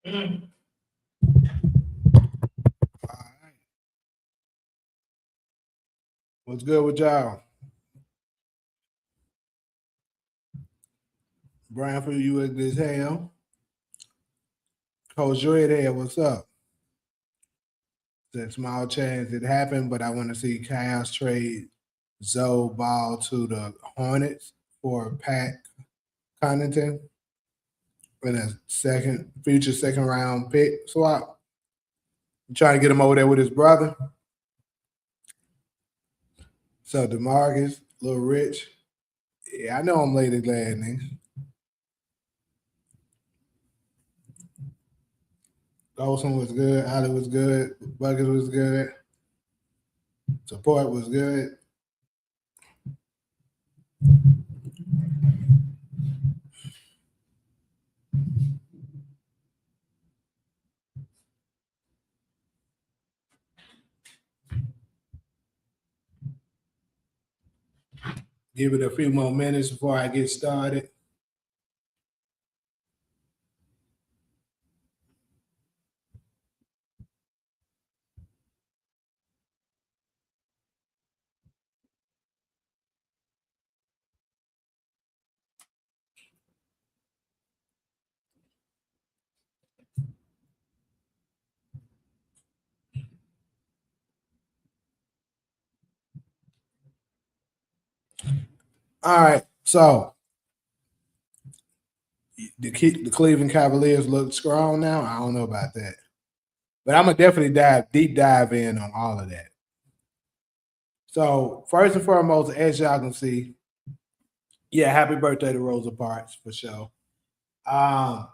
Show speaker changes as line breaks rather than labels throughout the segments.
All right. What's good with y'all? Brian for you at this hell. Coach Red here, what's up? There's a small chance it happened, but I want to see Chaos trade Zoe Ball to the Hornets for Pat Connaughton in a future second round pick swap. I'm trying to get him over there with his brother. So DeMarcus, Little Rich. Yeah, I know I'm Lady Gladney. Golson was good. Ali was good. Buckets was good. Support was good. Give it a few more minutes before I get started. All right. So the Cleveland Cavaliers look strong now. I don't know about that. But I'm gonna definitely deep dive in on all of that. So first and foremost, as y'all can see, yeah, happy birthday to Rosa Parks for sure. Um,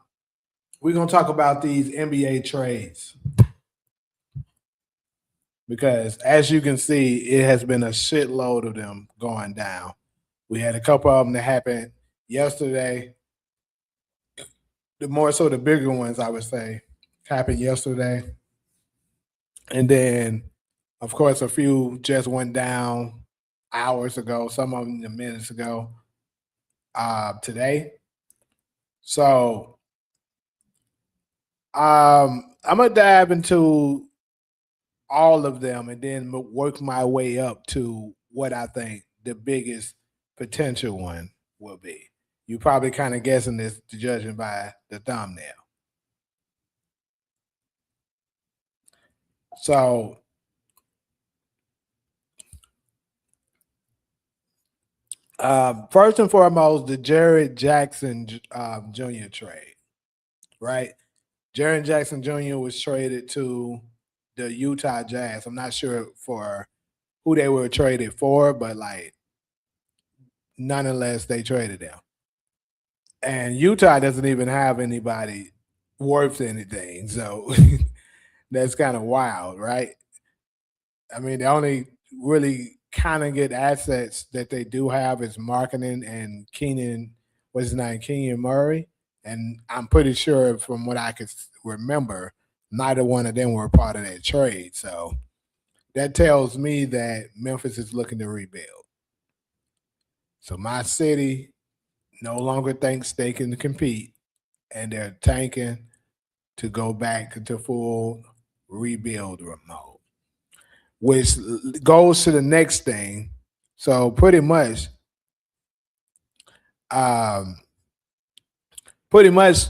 we're gonna talk about these NBA trades because as you can see, it has been a shitload of them going down. We had a couple of them that happened yesterday. The more so the bigger ones, I would say, happened yesterday. And then, of course, a few just went down hours ago, some of them minutes ago, today. So I'm gonna dive into all of them and then work my way up to what I think the biggest potential one will be. You probably kind of guessing this, judging by the thumbnail. So first and foremost, the Jared Jackson Jr. trade, right? Jared Jackson Jr. was traded to the Utah Jazz. I'm not sure for who they were traded for, but like nonetheless, they traded them. And Utah doesn't even have anybody worth anything. So that's kind of wild, right? I mean, the only really kind of good assets that they do have is marketing and Keenan, what's his name, Keenan Murray. And I'm pretty sure from what I could remember, neither one of them were part of that trade. So that tells me that Memphis is looking to rebuild. So my city no longer thinks they can compete and they're tanking to go back into full rebuild mode, which goes to the next thing. So um, pretty much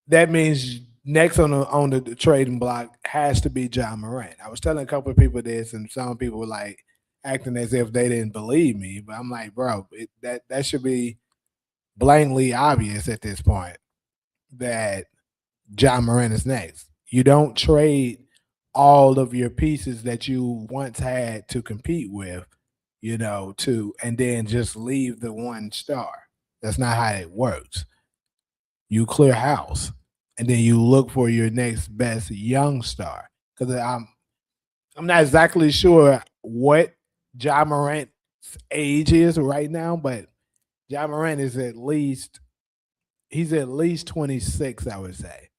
that means next on the trading block has to be John Morant. I was telling a couple of people this, and some people were like acting as if they didn't believe me, but I'm like, bro, that should be blatantly obvious at this point that John Morant is next. You don't trade all of your pieces that you once had to compete with, to and then just leave the one star. That's not how it works. You clear house and then you look for your next best young star. Because I'm not exactly sure what John Morant's age is right now, but John Morant is at least 26, I would say.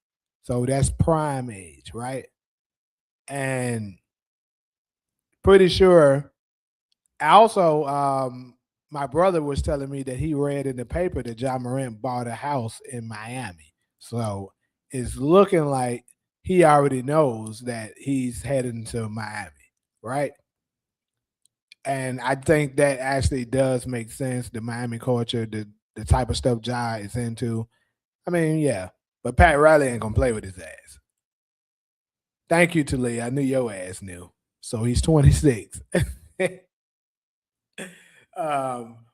So that's prime age, right? And pretty sure. Also, my brother was telling me that he read in the paper that John Morant bought a house in Miami. So is looking like he already knows that he's heading to Miami, right? And I think that actually does make sense. The Miami culture, the type of stuff Ja is into. I mean, yeah, but Pat Riley ain't gonna play with his ass. Thank you, Talia. I knew your ass knew. So he's 26.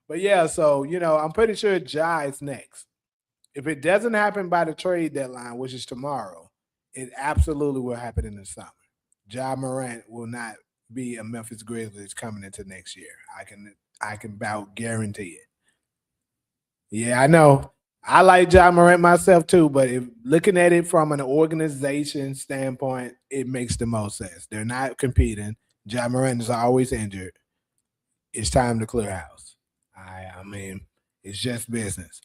But yeah, so I'm pretty sure Ja is next. If it doesn't happen by the trade deadline, which is tomorrow, it absolutely will happen in the summer. Ja Morant will not be a Memphis Grizzlies coming into next year. I can about guarantee it. Yeah, I know. I like Ja Morant myself too, but if looking at it from an organization standpoint, it makes the most sense. They're not competing. Ja Morant is always injured. It's time to clear house. I mean, it's just business.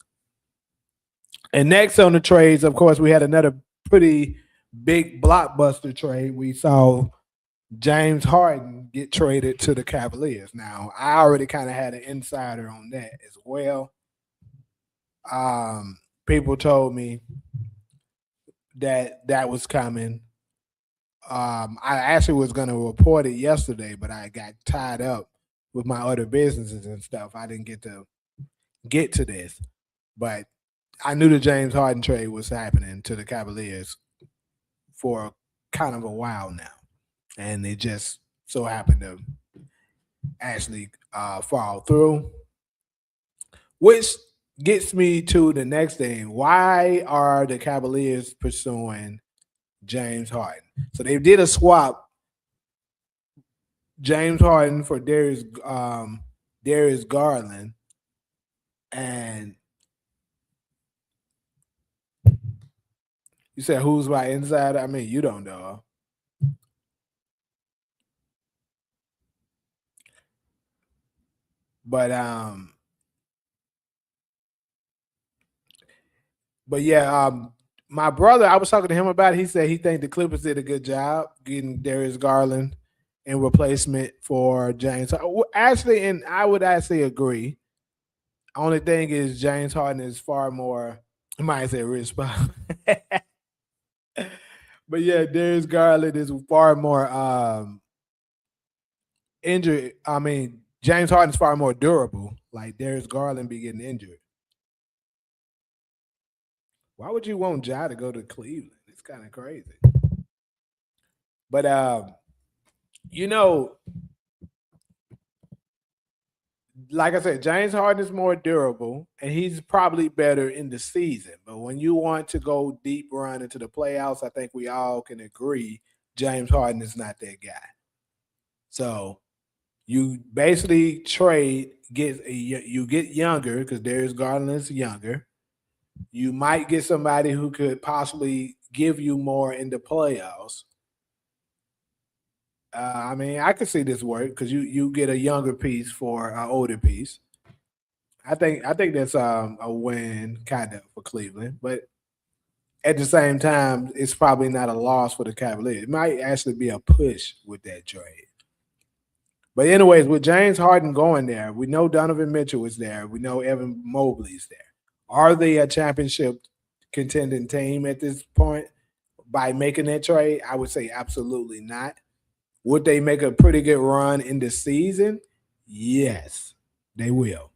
And next on the trades, of course, we had another pretty big blockbuster trade. We saw James Harden get traded to the Cavaliers. Now, I already kind of had an insider on that as well. People told me that was coming. I actually was going to report it yesterday, but I got tied up with my other businesses and stuff. I didn't get to this, but I knew the James Harden trade was happening to the Cavaliers for kind of a while now, and it just so happened to actually fall through. Which gets me to the next thing. Why are the Cavaliers pursuing James Harden? So they did a swap James Harden for Darius Garland, and you said who's my insider? I mean, you don't know. But yeah, my brother, I was talking to him about it. He said he think the Clippers did a good job getting Darius Garland in replacement for James. Actually, and I would actually agree. Only thing is James Harden is far more, I might say rich, but but yeah, Darius Garland is far more injured. I mean, James Harden is far more durable. Like Darius Garland be getting injured. Why would you want Ja to go to Cleveland? It's kind of crazy. But you know, like I said, James Harden is more durable and he's probably better in the season. But when you want to go deep run into the playoffs, I think we all can agree James Harden is not that guy. So you basically you get younger because Darius Garland is younger. You might get somebody who could possibly give you more in the playoffs. I mean, I could see this work because you get a younger piece for an older piece. I think that's a win kind of for Cleveland, but at the same time, it's probably not a loss for the Cavaliers. It might actually be a push with that trade. But anyways, with James Harden going there, we know Donovan Mitchell is there. We know Evan Mobley's there. Are they a championship contending team at this point by making that trade? I would say absolutely not. Would they make a pretty good run in the season? Yes, they will.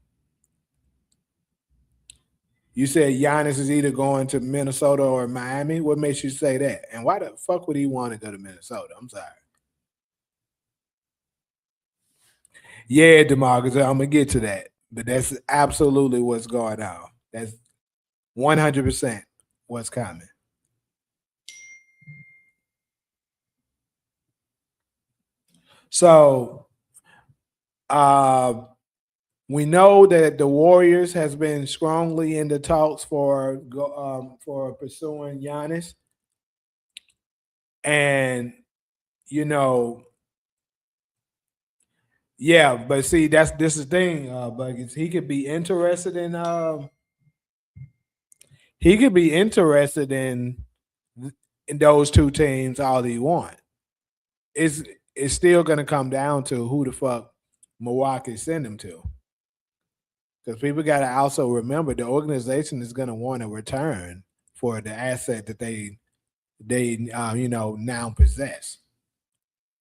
You said Giannis is either going to Minnesota or Miami. What makes you say that? And why the fuck would he want to go to Minnesota? I'm sorry. Yeah, DeMarcus, I'm gonna get to that. But that's absolutely what's going on. That's 100% what's coming. So uh, we know that the Warriors has been strongly in the talks for pursuing Giannis, and you know, yeah. But see, this is the thing, Buggins. He could be interested in those two teams all he want. It's it's still gonna come down to who the fuck Milwaukee send him to. Because people got to also remember the organization is going to want a return for the asset that they now possess.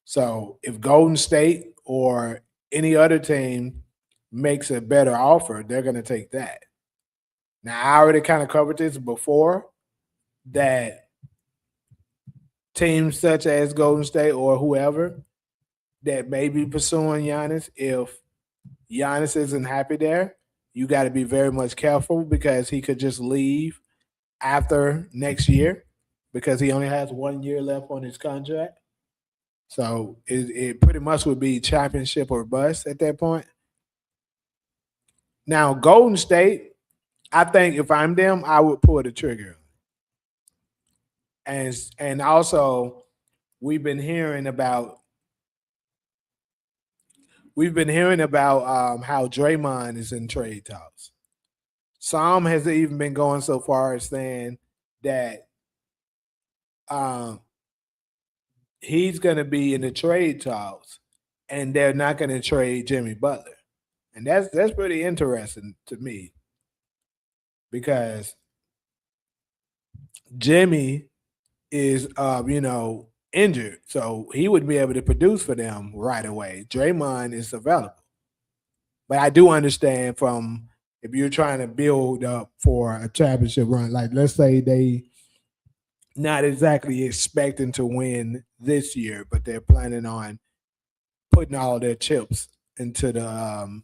So if Golden State or any other team makes a better offer, they're going to take that. Now I already kind of covered this before that teams such as Golden State or whoever that may be pursuing Giannis, if Giannis isn't happy there, you got to be very much careful because he could just leave after next year because he only has 1 year left on his contract. So it pretty much would be championship or bust at that point. Now, Golden State, I think if I'm them, I would pull the trigger. And also we've been hearing about how Draymond is in trade talks. Some has even been going so far as saying that um, he's going to be in the trade talks, and they're not going to trade Jimmy Butler, and that's pretty interesting to me because Jimmy is injured, so he would be able to produce for them right away. Draymond is available, but I do understand from if you're trying to build up for a championship run, like let's say they not exactly expecting to win this year, but they're planning on putting all their chips into the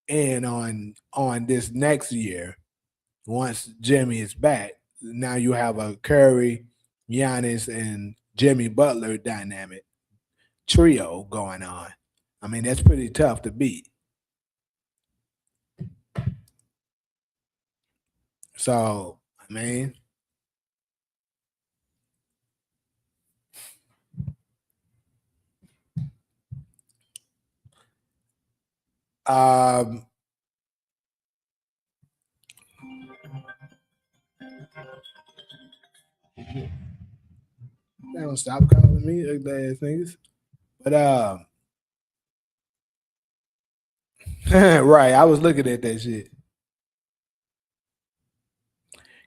in on this next year. Once Jimmy is back, now you have a Curry, Giannis, and Jimmy Butler dynamic trio going on. I mean, that's pretty tough to beat. So, I mean, um, they don't stop calling me ugly ass niggas. But right, I was looking at that shit.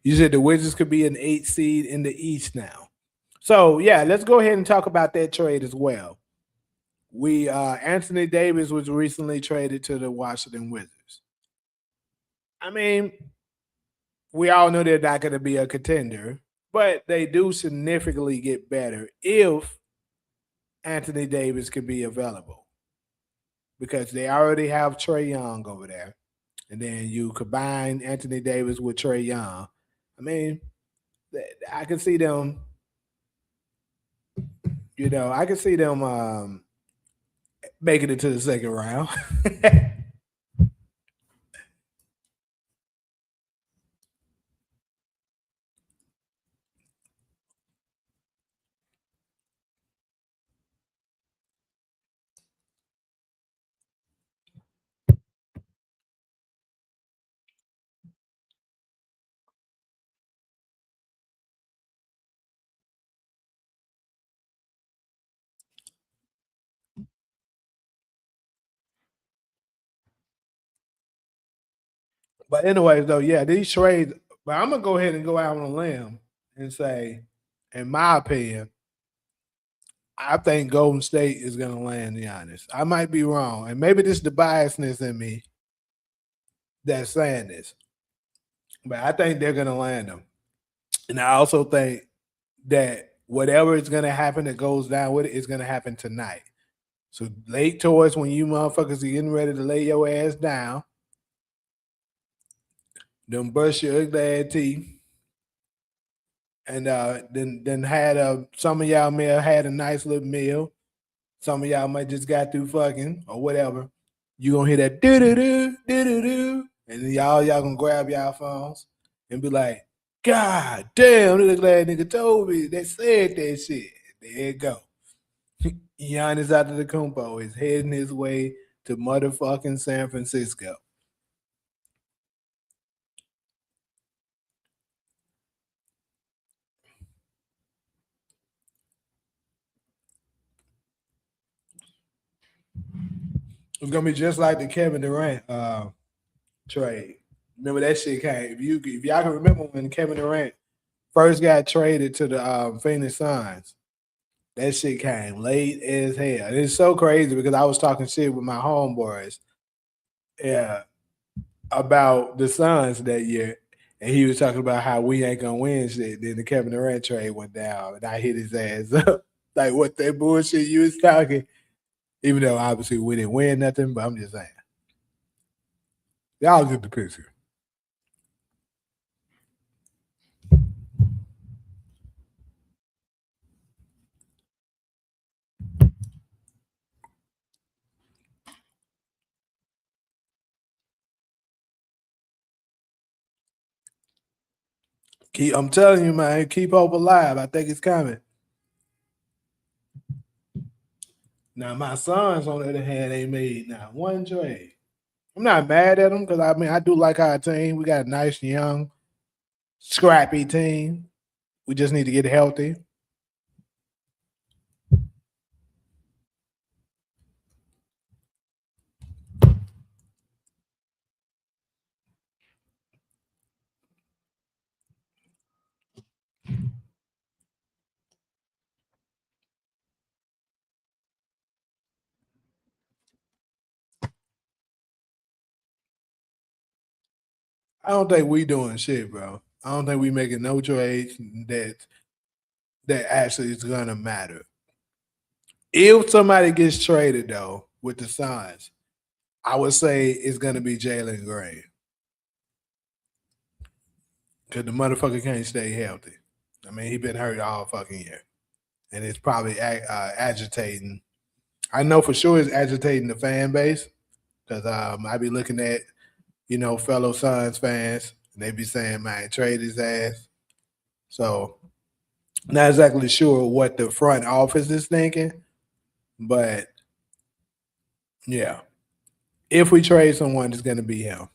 You said the Wizards could be an 8 seed in the East now. So yeah, let's go ahead and talk about that trade as well. We Anthony Davis was recently traded to the Washington Wizards. I mean, we all know they're not going to be a contender, but they do significantly get better if Anthony Davis could be available because they already have Trey Young over there. And then you combine Anthony Davis with Trey Young. I mean, I can see them, I can see them making it to the second round. But anyways, though, yeah, these trades. But I'm gonna go ahead and go out on a limb and say, in my opinion, I think Golden State is gonna land Giannis. I might be wrong, and maybe this is the biasness in me that's saying this, but I think they're gonna land him. And I also think that whatever is gonna happen that goes down with it is gonna happen tonight. So late towards when you motherfuckers are getting ready to lay your ass down, then brush your ugly ass teeth, and then had some of y'all may have had a nice little meal. Some of y'all might just got through fucking or whatever. You gonna hear that do do do do do do, and then y'all gonna grab y'all phones and be like, "God damn, this glad nigga told me they said that shit." There you go. Giannis out of the Kumpo is heading his way to motherfucking San Francisco. It's gonna be just like the Kevin Durant trade. Remember that shit came. If y'all can remember when Kevin Durant first got traded to the Phoenix Suns. That shit came late as hell. And it's so crazy because I was talking shit with my homeboys, yeah, about the Suns that year. And he was talking about how we ain't gonna win shit. Then the Kevin Durant trade went down, and I hit his ass up. Like, what that bullshit you was talking? Even though obviously we didn't win nothing, but I'm just saying. Y'all get the picture. I'm telling you, man, keep hope alive. I think it's coming. Now, my sons, on the other hand, ain't made not one trade. I'm not mad at them because I mean I do like our team. We got a nice, young, scrappy team. We just need to get healthy. I don't think we doing shit, bro. I don't think we making no trades that actually is gonna matter. If somebody gets traded though with the Suns, I would say it's gonna be Jalen Gray because the motherfucker can't stay healthy. I mean, he been hurt all fucking year, and it's probably agitating. I know for sure it's agitating the fan base because I be looking at fellow Suns fans, and they be saying, "Man, trade his ass." So not exactly sure what the front office is thinking, but yeah, if we trade someone, it's going to be him.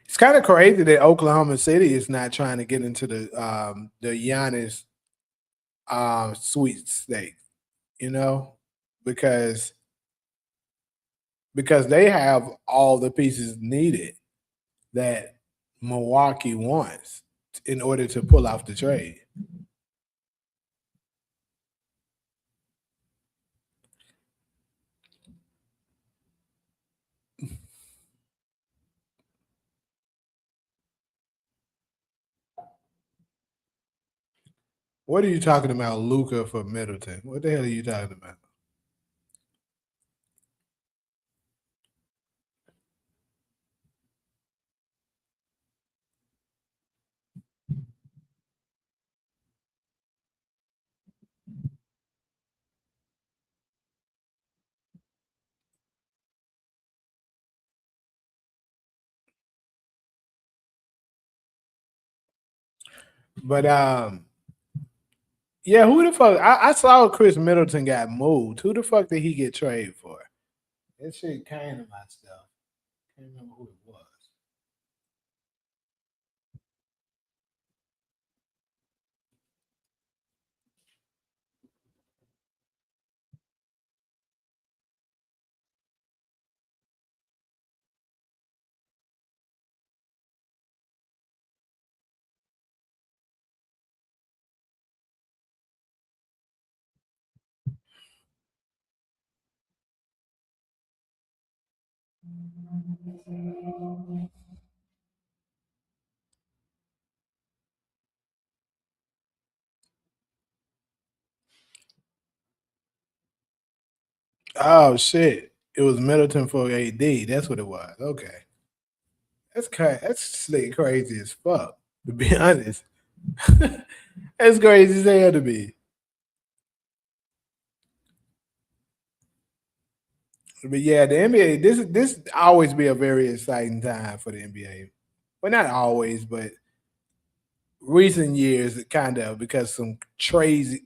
It's kind of crazy that Oklahoma City is not trying to get into the Giannis sweepstakes, you know, because they have all the pieces needed that Milwaukee wants in order to pull off the trade. What are you talking about, Luca for Middleton? What the hell are you talking about? But yeah, who the fuck? I saw Chris Middleton got moved. Who the fuck did he get traded for? That shit came to my stuff. Can't remember who it was. Oh shit! It was Middleton for AD. That's what it was. Okay, that's crazy. That's slick crazy as fuck. To be honest, that's crazy as hell to me. But yeah, the NBA. This always be a very exciting time for the NBA. Well, not always, but recent years, it kind of because some crazy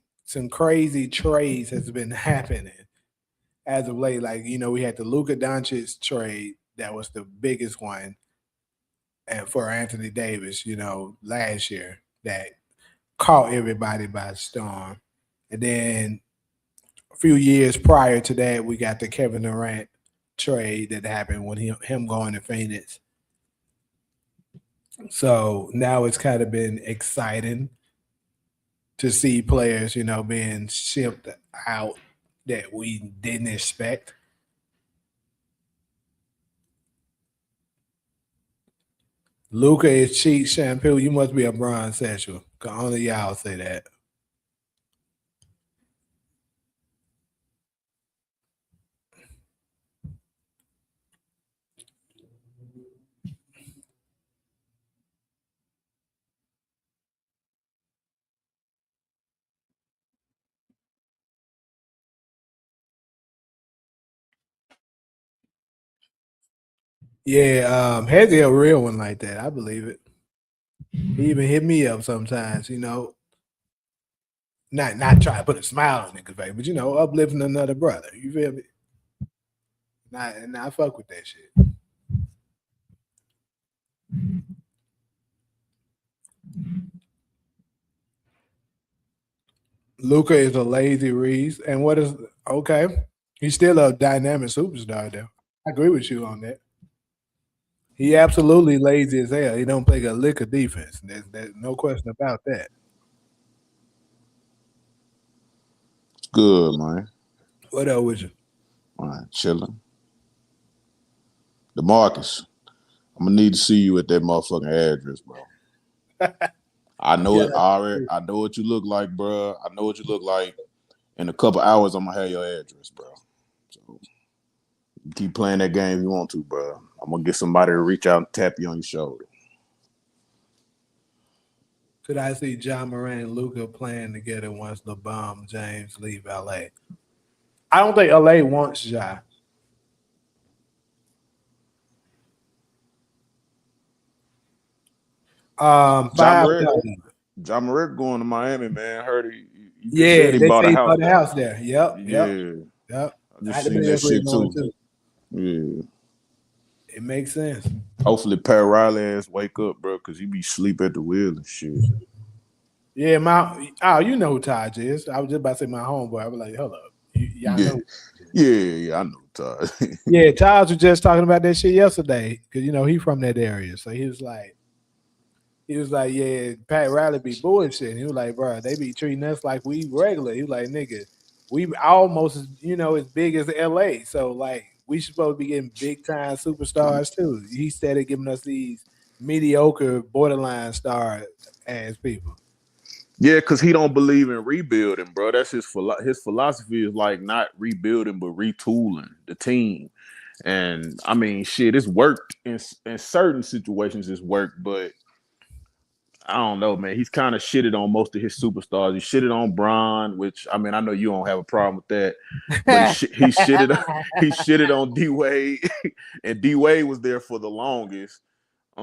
trades has been happening as of late. Like we had the Luka Doncic trade that was the biggest one, and for Anthony Davis, last year that caught everybody by storm. And then a few years prior to that, we got the Kevin Durant. trade that happened when him going to Phoenix. So now it's kind of been exciting to see players, being shipped out that we didn't expect. Luca is cheap shampoo. You must be a bronze sexual. Only y'all say that. Yeah, Hezzy a real one like that. I believe it. He even hit me up sometimes, Not try to put a smile on niggas' face, but uplifting another brother. You feel me? And I fuck with that shit. Luca is a lazy Reese, and what is okay? He's still a dynamic superstar, though. I agree with you on that. He absolutely lazy as hell. He don't play a lick of defense. There's no question about that.
It's good, man.
What else with you?
Man, chilling. DeMarcus, I'm gonna need to see you at that motherfucking address, bro. I know it already. I know what you look like, bro. I know what you look like. In a couple hours, I'm gonna have your address, bro. So keep playing that game if you want to, bro. I'm gonna get somebody to reach out and tap you on your shoulder.
Could I see John Moran and Luca playing together once LeBron James leave LA? I don't think LA wants Ja.
John Moran going to Miami, man. Heard he
yeah,
said he
they
bought
say
a
he
house
bought a
there.
house there. Yep.
I just seen that shit too. Yeah.
It makes sense.
Hopefully, Pat Riley ass wake up, bro, because he be sleep at the wheel and shit.
Yeah, you know who Taj is. I was just about to say my homeboy. I was like, hold up. Y'all know.
Yeah, I know Taj.
Yeah, Taj was just talking about that shit yesterday because he from that area. So he was like, yeah, Pat Riley be bullshit. He was like, bro, they be treating us like we regular. He was like, nigga, we almost as big as LA. So like we supposed to be getting big time superstars too. He started giving us these mediocre borderline star ass people.
Yeah, because he don't believe in rebuilding, bro. That's his philosophy is like not rebuilding but retooling the team. And I mean, shit, it's worked in certain situations. It's worked, but I don't know, man. He's kind of shitted on most of his superstars. He shitted on Bron, which I mean, I know you don't have a problem with that, but he shitted on D Wade, and D Wade was there for the longest. He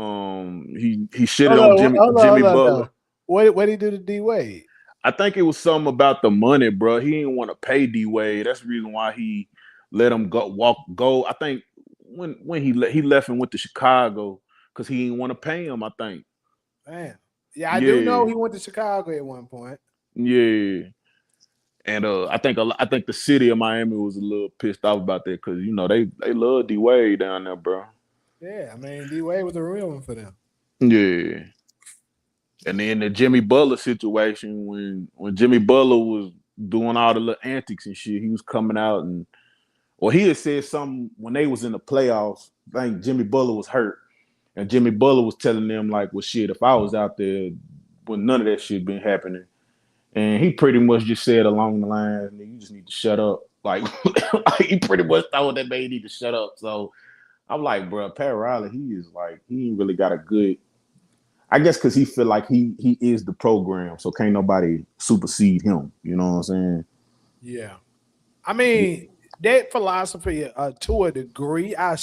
shitted on Jimmy Butler.
What did he do to D Wade?
I think it was something about the money, bro. He didn't want to pay D Wade. That's the reason why he let him go. I think when he left and went to Chicago because he didn't want to pay him. I think.
Man, yeah, I do know he went to Chicago at one point.
Yeah, and I think the city of Miami was a little pissed off about that because they love D Wade down there, bro.
Yeah, I mean D Wade was a real one for them.
Yeah. And then the Jimmy Butler situation, when Jimmy Butler was doing all the little antics and shit, he was coming out he had said something when they was in the playoffs. I think Jimmy Butler was hurt, and Jimmy Butler was telling them like, "Well, shit, if I was out there, when none of that shit been happening," and he pretty much just said along the lines, "You just need to shut up." Like he pretty much told that man he need to shut up. So I'm like, bro, Pat Riley, he ain't really got a good. I guess because he feel like he is the program, so can't nobody supersede him. You know what I'm saying?
Yeah, I mean that philosophy to a degree. I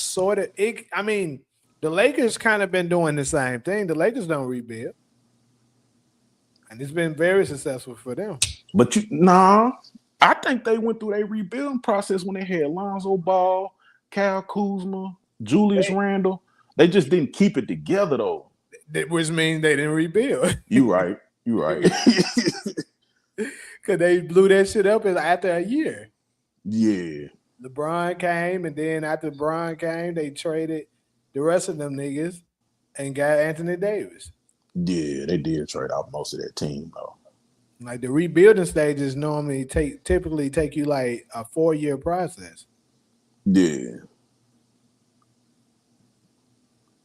mean, the Lakers kind of been doing the same thing. The Lakers don't rebuild, and it's been very successful for them.
But I think they went through their rebuilding process when they had Lonzo Ball, Kyle Kuzma, Julius Randle. They just didn't keep it together though.
Which means they didn't rebuild.
You right.
Because they blew that shit up after a year.
Yeah.
LeBron came, and then after LeBron came, they traded the rest of them niggas and got Anthony Davis.
Yeah, they did trade out most of that team though.
Like the rebuilding stages normally typically take you like a 4-year process.
Yeah.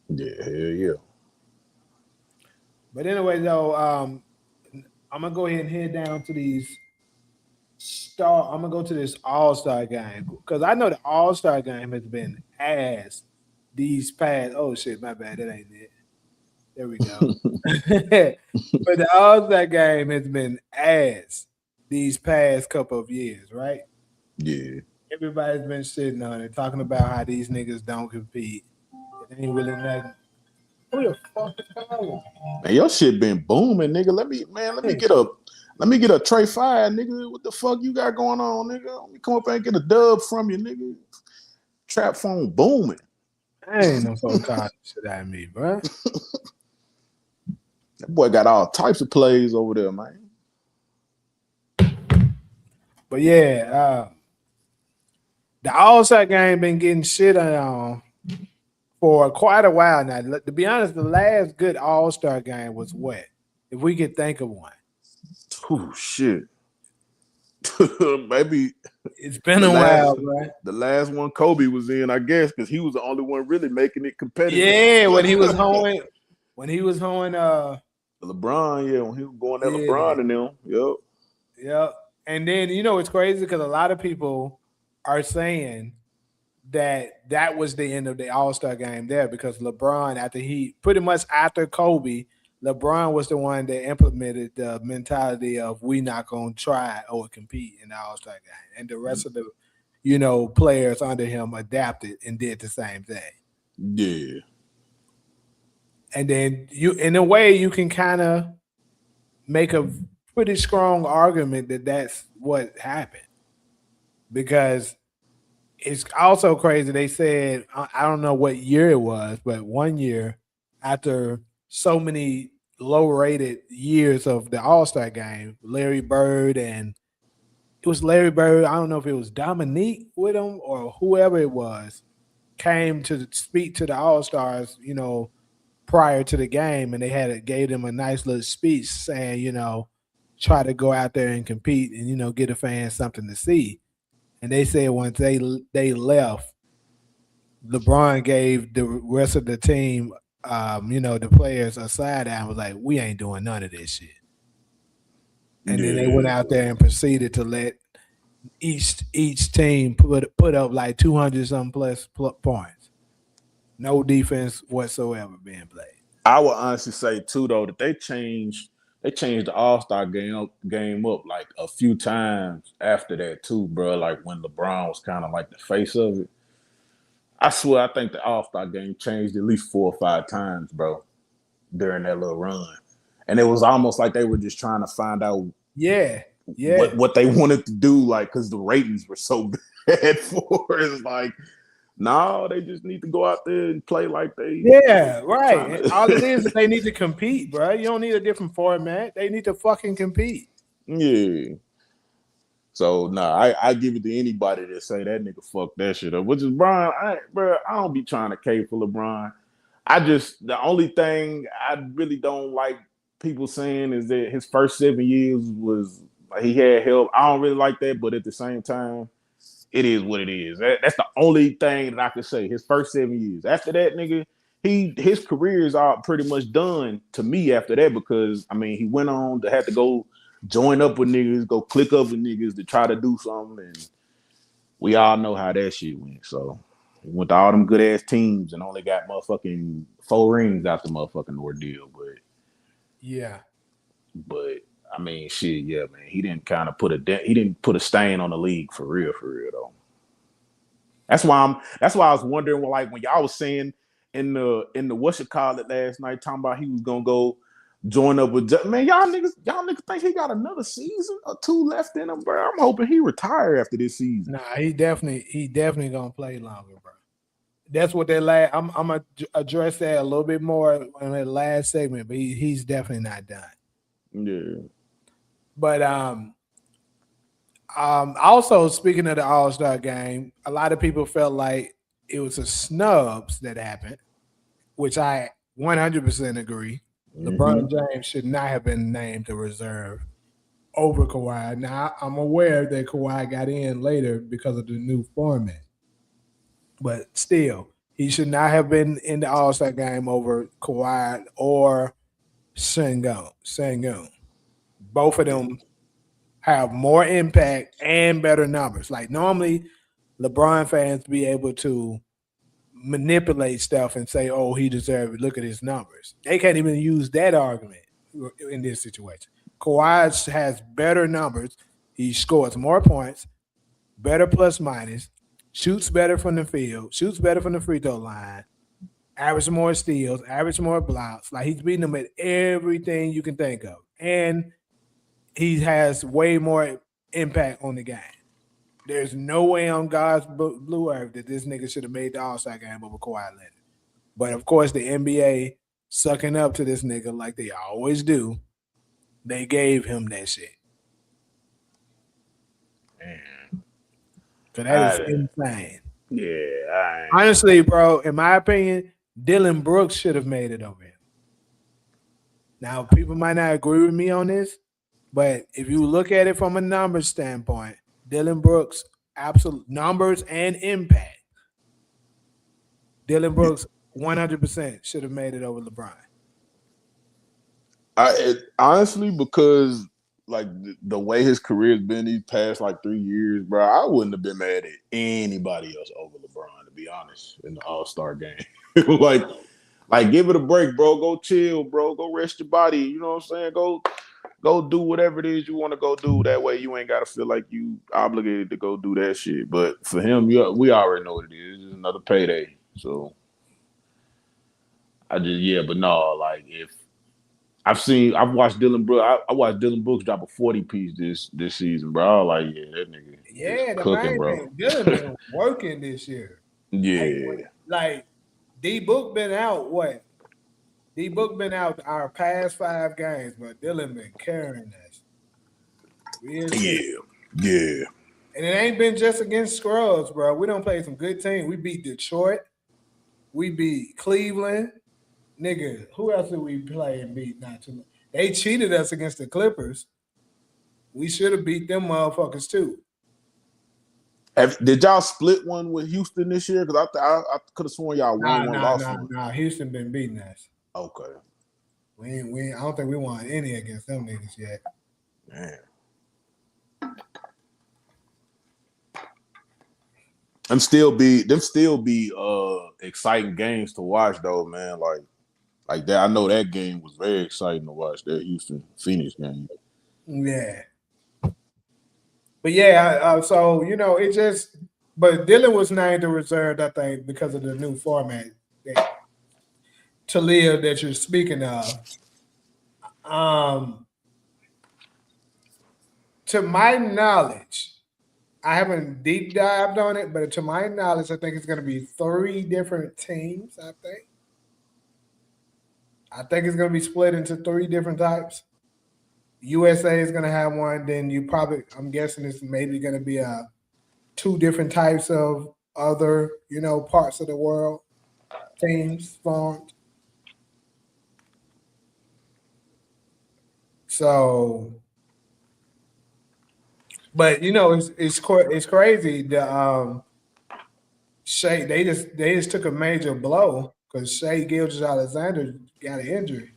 Yeah, hell yeah.
But anyway, though, I'm gonna go ahead and head down to these I'm gonna go to this All-Star game because I know the All-Star game has been ass these past. Oh shit, my bad, that ain't it. There we go. But the All-Star game has been ass these past couple of years, right?
Yeah.
Everybody's been sitting on it, talking about how these niggas don't compete. It ain't really nothing. Who the fuck is calling?
Man, your shit been booming, nigga. Let me get a Trey Fire, nigga. What the fuck you got going on, nigga? Let me come up and get a dub from you, nigga. Trap phone booming.
I ain't no fucking calling shit at me, bro.
That boy got all types of plays over there, man.
But yeah, the All-Star game been getting shit on for quite a while now. To be honest, the last good All-Star game was what? If we could think of one.
Oh shit. Maybe
it's been a while, bro.
The last one Kobe was in, I guess, because he was the only one really making it competitive.
Yeah, when he was hoeing
LeBron, yeah, when he was going at LeBron and them. Yep.
Yep. And then it's crazy because a lot of people are saying that was the end of the All-Star game there because LeBron, after Kobe, LeBron was the one that implemented the mentality of we not gonna try or compete in the All-Star game, and the rest of the players under him adapted and did the same thing.
Yeah.
And then in a way, you can kind of make a pretty strong argument that that's what happened because it's also crazy. They said, I don't know what year it was, but one year after so many low-rated years of the All-Star game, Larry Bird, I don't know if it was Dominique with him or whoever it was, came to speak to the All-Stars, prior to the game, and they gave them a nice little speech saying, try to go out there and compete and, get a fan something to see. And they said once they left, LeBron gave the rest of the team, the players a side eye and was like, we ain't doing none of this shit. And then they went out there and proceeded to let each team put up like 200-something plus points. No defense whatsoever being played.
I would honestly say too, though, that they changed the All-Star game up like a few times after that too, bro. Like when LeBron was kind of like the face of it. I swear, I think the All-Star game changed at least 4 or 5 times, bro, during that little run. And it was almost like they were just trying to find out what they wanted to do, like, because the ratings were so bad for it. It's like, no, they just need to go out there and play like they.
Yeah, right. All it is they need to compete, bro. You don't need a different format. They need to fucking compete.
Yeah. So I give it to anybody that say that nigga fuck that shit up. Which is Brian, I don't be trying to cave for LeBron. The only thing I really don't like people saying is that his first 7 years was he had help. I don't really like that, but at the same time, it is what it is. That's the only thing that I can say. His first 7 years. After that, nigga, his career is all pretty much done to me after that because he went on to have to go join up with niggas, go click up with niggas to try to do something, and we all know how that shit went. So he went to all them good ass teams and only got motherfucking 4 rings out the motherfucking ordeal. But shit, yeah, man. He didn't kind of put a stain on the league for real though. That's why I was wondering, like when y'all was saying in the what's it called it last night, talking about he was gonna go join up with man, y'all niggas think he got another season or 2 left in him, bro. I'm hoping he retire after this season.
Nah, he definitely gonna play longer, bro. That's what I'm gonna address that a little bit more in the last segment, but he's definitely not done.
Yeah.
But Also, speaking of the All-Star game, a lot of people felt like it was a snubs that happened, which I 100% agree.
Mm-hmm.
LeBron James should not have been named the reserve over Kawhi. Now, I'm aware that Kawhi got in later because of the new format, but still, he should not have been in the All Star game over Kawhi or Sengun. Both of them have more impact and better numbers. Like normally, LeBron fans be able to manipulate stuff and say, "Oh, he deserved it. Look at his numbers." They can't even use that argument in this situation. Kawhi has better numbers. He scores more points, better plus minus, shoots better from the field, shoots better from the free throw line, average more steals, average more blocks. Like he's beating them at everything you can think of, and he has way more impact on the game. There's no way on God's blue earth that this nigga should have made the All Star game over Kawhi Leonard. But of course, the NBA sucking up to this nigga like they always do. They gave him that shit.
Man,
So that is
I,
insane.
yeah,
Honestly, bro, in my opinion, Dylan Brooks should have made it over him. Now, people might not agree with me on this, but if you look at it from a numbers standpoint, Dylan Brooks, absolute numbers and impact. Dylan Brooks 100% should have made it over LeBron.
honestly, because like the way his career's been these past like 3 years, bro, I wouldn't have been mad at anybody else over LeBron, to be honest, in the All-Star game. like, like give it a break, bro. Go chill, bro. Go rest your body. You know what I'm saying? Go do whatever it is you want to go do. That way you ain't gotta feel like you obligated to go do that shit. But for him, we already know what it is. It's another payday. So but no, like if I've watched Dylan Brooks. I watched Dylan Brooks drop a 40 piece this season, bro. I was like, yeah, that nigga is
Yeah, the
cooking,
main
bro.
thing, Dylan been working this year.
Yeah,
Like D Book been out. What? D Book been out our past 5 games, but Dylan been carrying us. Real shit.
yeah.
And it ain't been just against scrubs, bro. We don't play some good teams. We beat Detroit. We beat Cleveland. Nigga, who else did we play and beat? Not too much. They cheated us against the Clippers. We should have beat them motherfuckers too.
Did y'all split one with Houston this year? Because I could have sworn y'all won one, lost one.
Nah. Houston been beating us.
Okay,
I don't think we won any against them niggas yet.
man. Them still be exciting games to watch though, man. Like that. I know that game was very exciting to watch. That Houston Phoenix game.
Yeah. But yeah, so you know, it just. But Dylan was named the reserve, I think, because of the new format to live that you're speaking of. To my knowledge, I haven't deep dived on it, but to my knowledge, I think it's going to be 3 different teams. I think it's going to be split into 3 different types. USA is going to have one. Then I'm guessing it's maybe going to be 2 different types of other, parts of the world teams formed. So, but it's crazy. The Shea they just took a major blow because Shea Gilgeous-Alexander got an injury.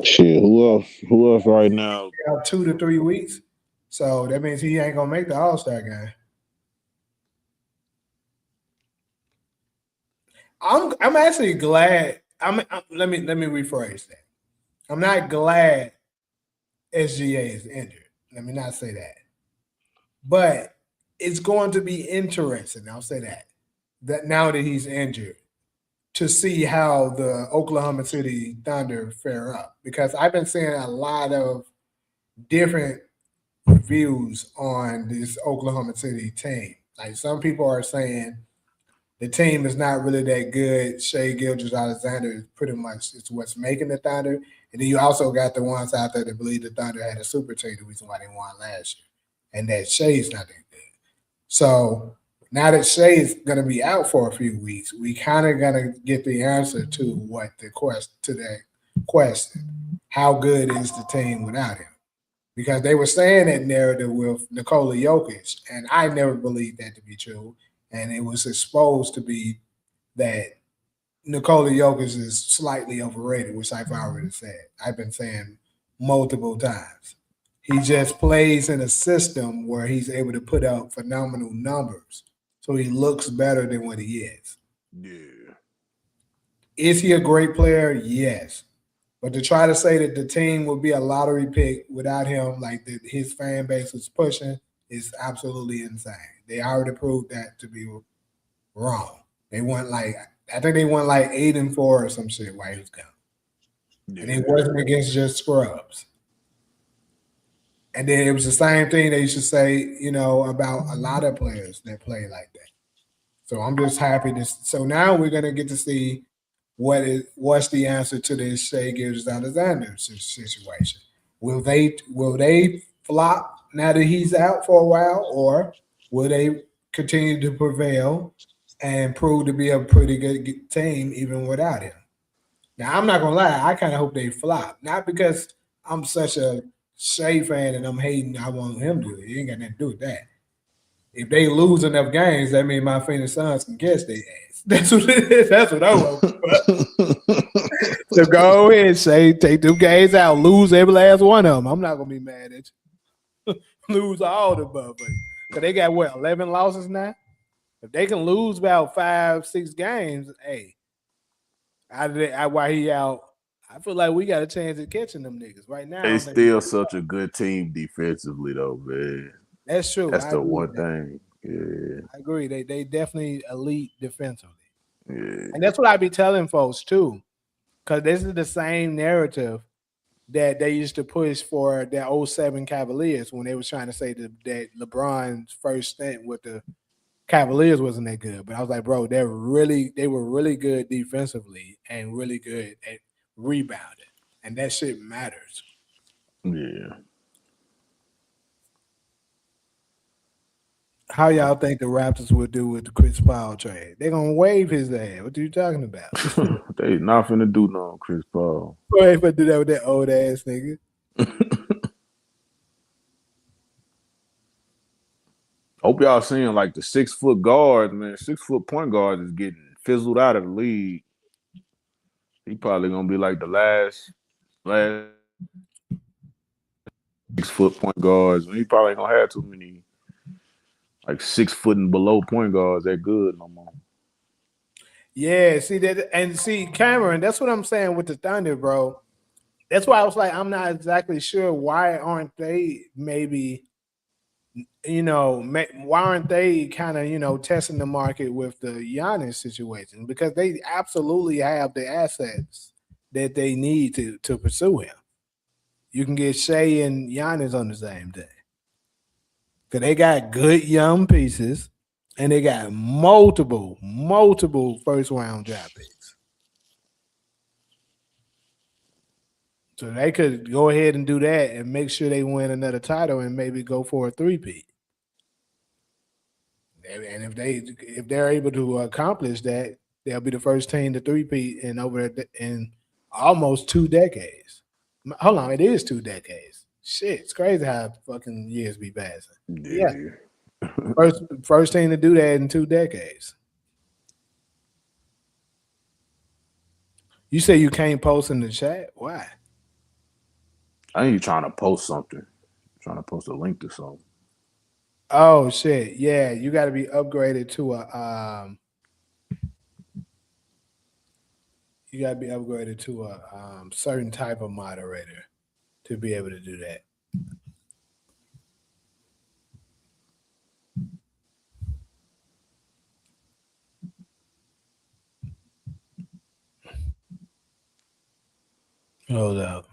Shit, who else? Who else right now?
2 to 3 weeks. So that means he ain't gonna make the All-Star game. I'm actually glad. Let me rephrase that. I'm not glad SGA is injured. Let me not say that. But it's going to be interesting. I'll say that now that he's injured, to see how the Oklahoma City Thunder fare up, because I've been seeing a lot of different reviews on this Oklahoma City team. Like some people are saying the team is not really that good. Shea Gilgeous-Alexander is pretty much it's what's making the Thunder. And then you also got the ones out there that believe the Thunder had a super team, the reason why they won last year. And that Shea's not that good. So now that Shea is going to be out for a few weeks, we kind of going to get the answer to what the that question. How good is the team without him? Because they were saying that narrative with Nikola Jokic, and I never believed that to be true. And it was exposed to be that Nikola Jokic is slightly overrated, which I've already said. I've been saying multiple times. He just plays in a system where he's able to put up phenomenal numbers. So he looks better than what he is.
Yeah.
Is he a great player? Yes. But to try to say that the team would be a lottery pick without him, like his fan base was pushing, is absolutely insane. They already proved that to be wrong. They won I think they won 8-4 or some shit while he was gone. Yeah. And it wasn't against just scrubs. And then it was the same thing they used to say, about a lot of players that play like that. So I'm just happy to. So now we're gonna get to see what's the answer to this Shea Gilgeous-Alexander situation. Will they flop now that he's out for a while, or will they continue to prevail and prove to be a pretty good team even without him? Now I'm not gonna lie, I kind of hope they flop, not because I'm such a Shea fan and I'm hating. I want him to do it. He ain't got nothing to do with that. If they lose enough games, that means my Phoenix Suns can catch their ass. That's what it is. That's what I want. So go ahead, Shea. Take them games out. Lose every last one of them. I'm not gonna be mad at you. Lose all the motherfuckers. Because they got 11 losses now. If they can lose about 5-6 games, hey, while he out, I feel like we got a chance at catching them niggas right now.
It's still such a good team defensively, though, man.
That's true.
That's the one thing. Yeah,
I agree. They definitely elite defensively.
Yeah.
And that's what I be telling folks too, because this is the same narrative that they used to push for the 07 Cavaliers when they was trying to say that LeBron's first stint with the Cavaliers wasn't that good. But I was like, bro, they were really good defensively and really good at rebounding. And that shit matters.
Yeah.
How y'all think the Raptors would do with the Chris Paul trade? They're gonna waive his ass. What are you talking about?
They not finna do no Chris Paul.
Go ahead and do that with that old ass nigga.
Hope y'all seeing like the 6-foot guards, man. 6-foot point guards is getting fizzled out of the league. He probably gonna be like the last 6-foot point guards. He probably ain't gonna have too many like 6 foot and below point guards that good no more.
Yeah, see that, and see Cameron. That's what I'm saying with the Thunder, bro. That's why I was like, I'm not exactly sure why aren't they maybe, why aren't they kind of testing the market with the Giannis situation, because they absolutely have the assets that they need to pursue him. You can get Shea and Giannis on the same day. Because they got good young pieces, and they got multiple first-round draft picks. So they could go ahead and do that and make sure they win another title and maybe go for a three-peat. And if they're able to accomplish that, they'll be the first team to three-peat in almost 2 decades. Hold on, it is 2 decades. Shit, it's crazy how fucking years be passing. Yeah. First team to do that in 2 decades. You say you can't post in the chat? Why?
I think you're trying to post something. I'm trying to post a link to something.
Oh shit. Yeah, you gotta be upgraded to a certain type of moderator to be able to do that. Hold up.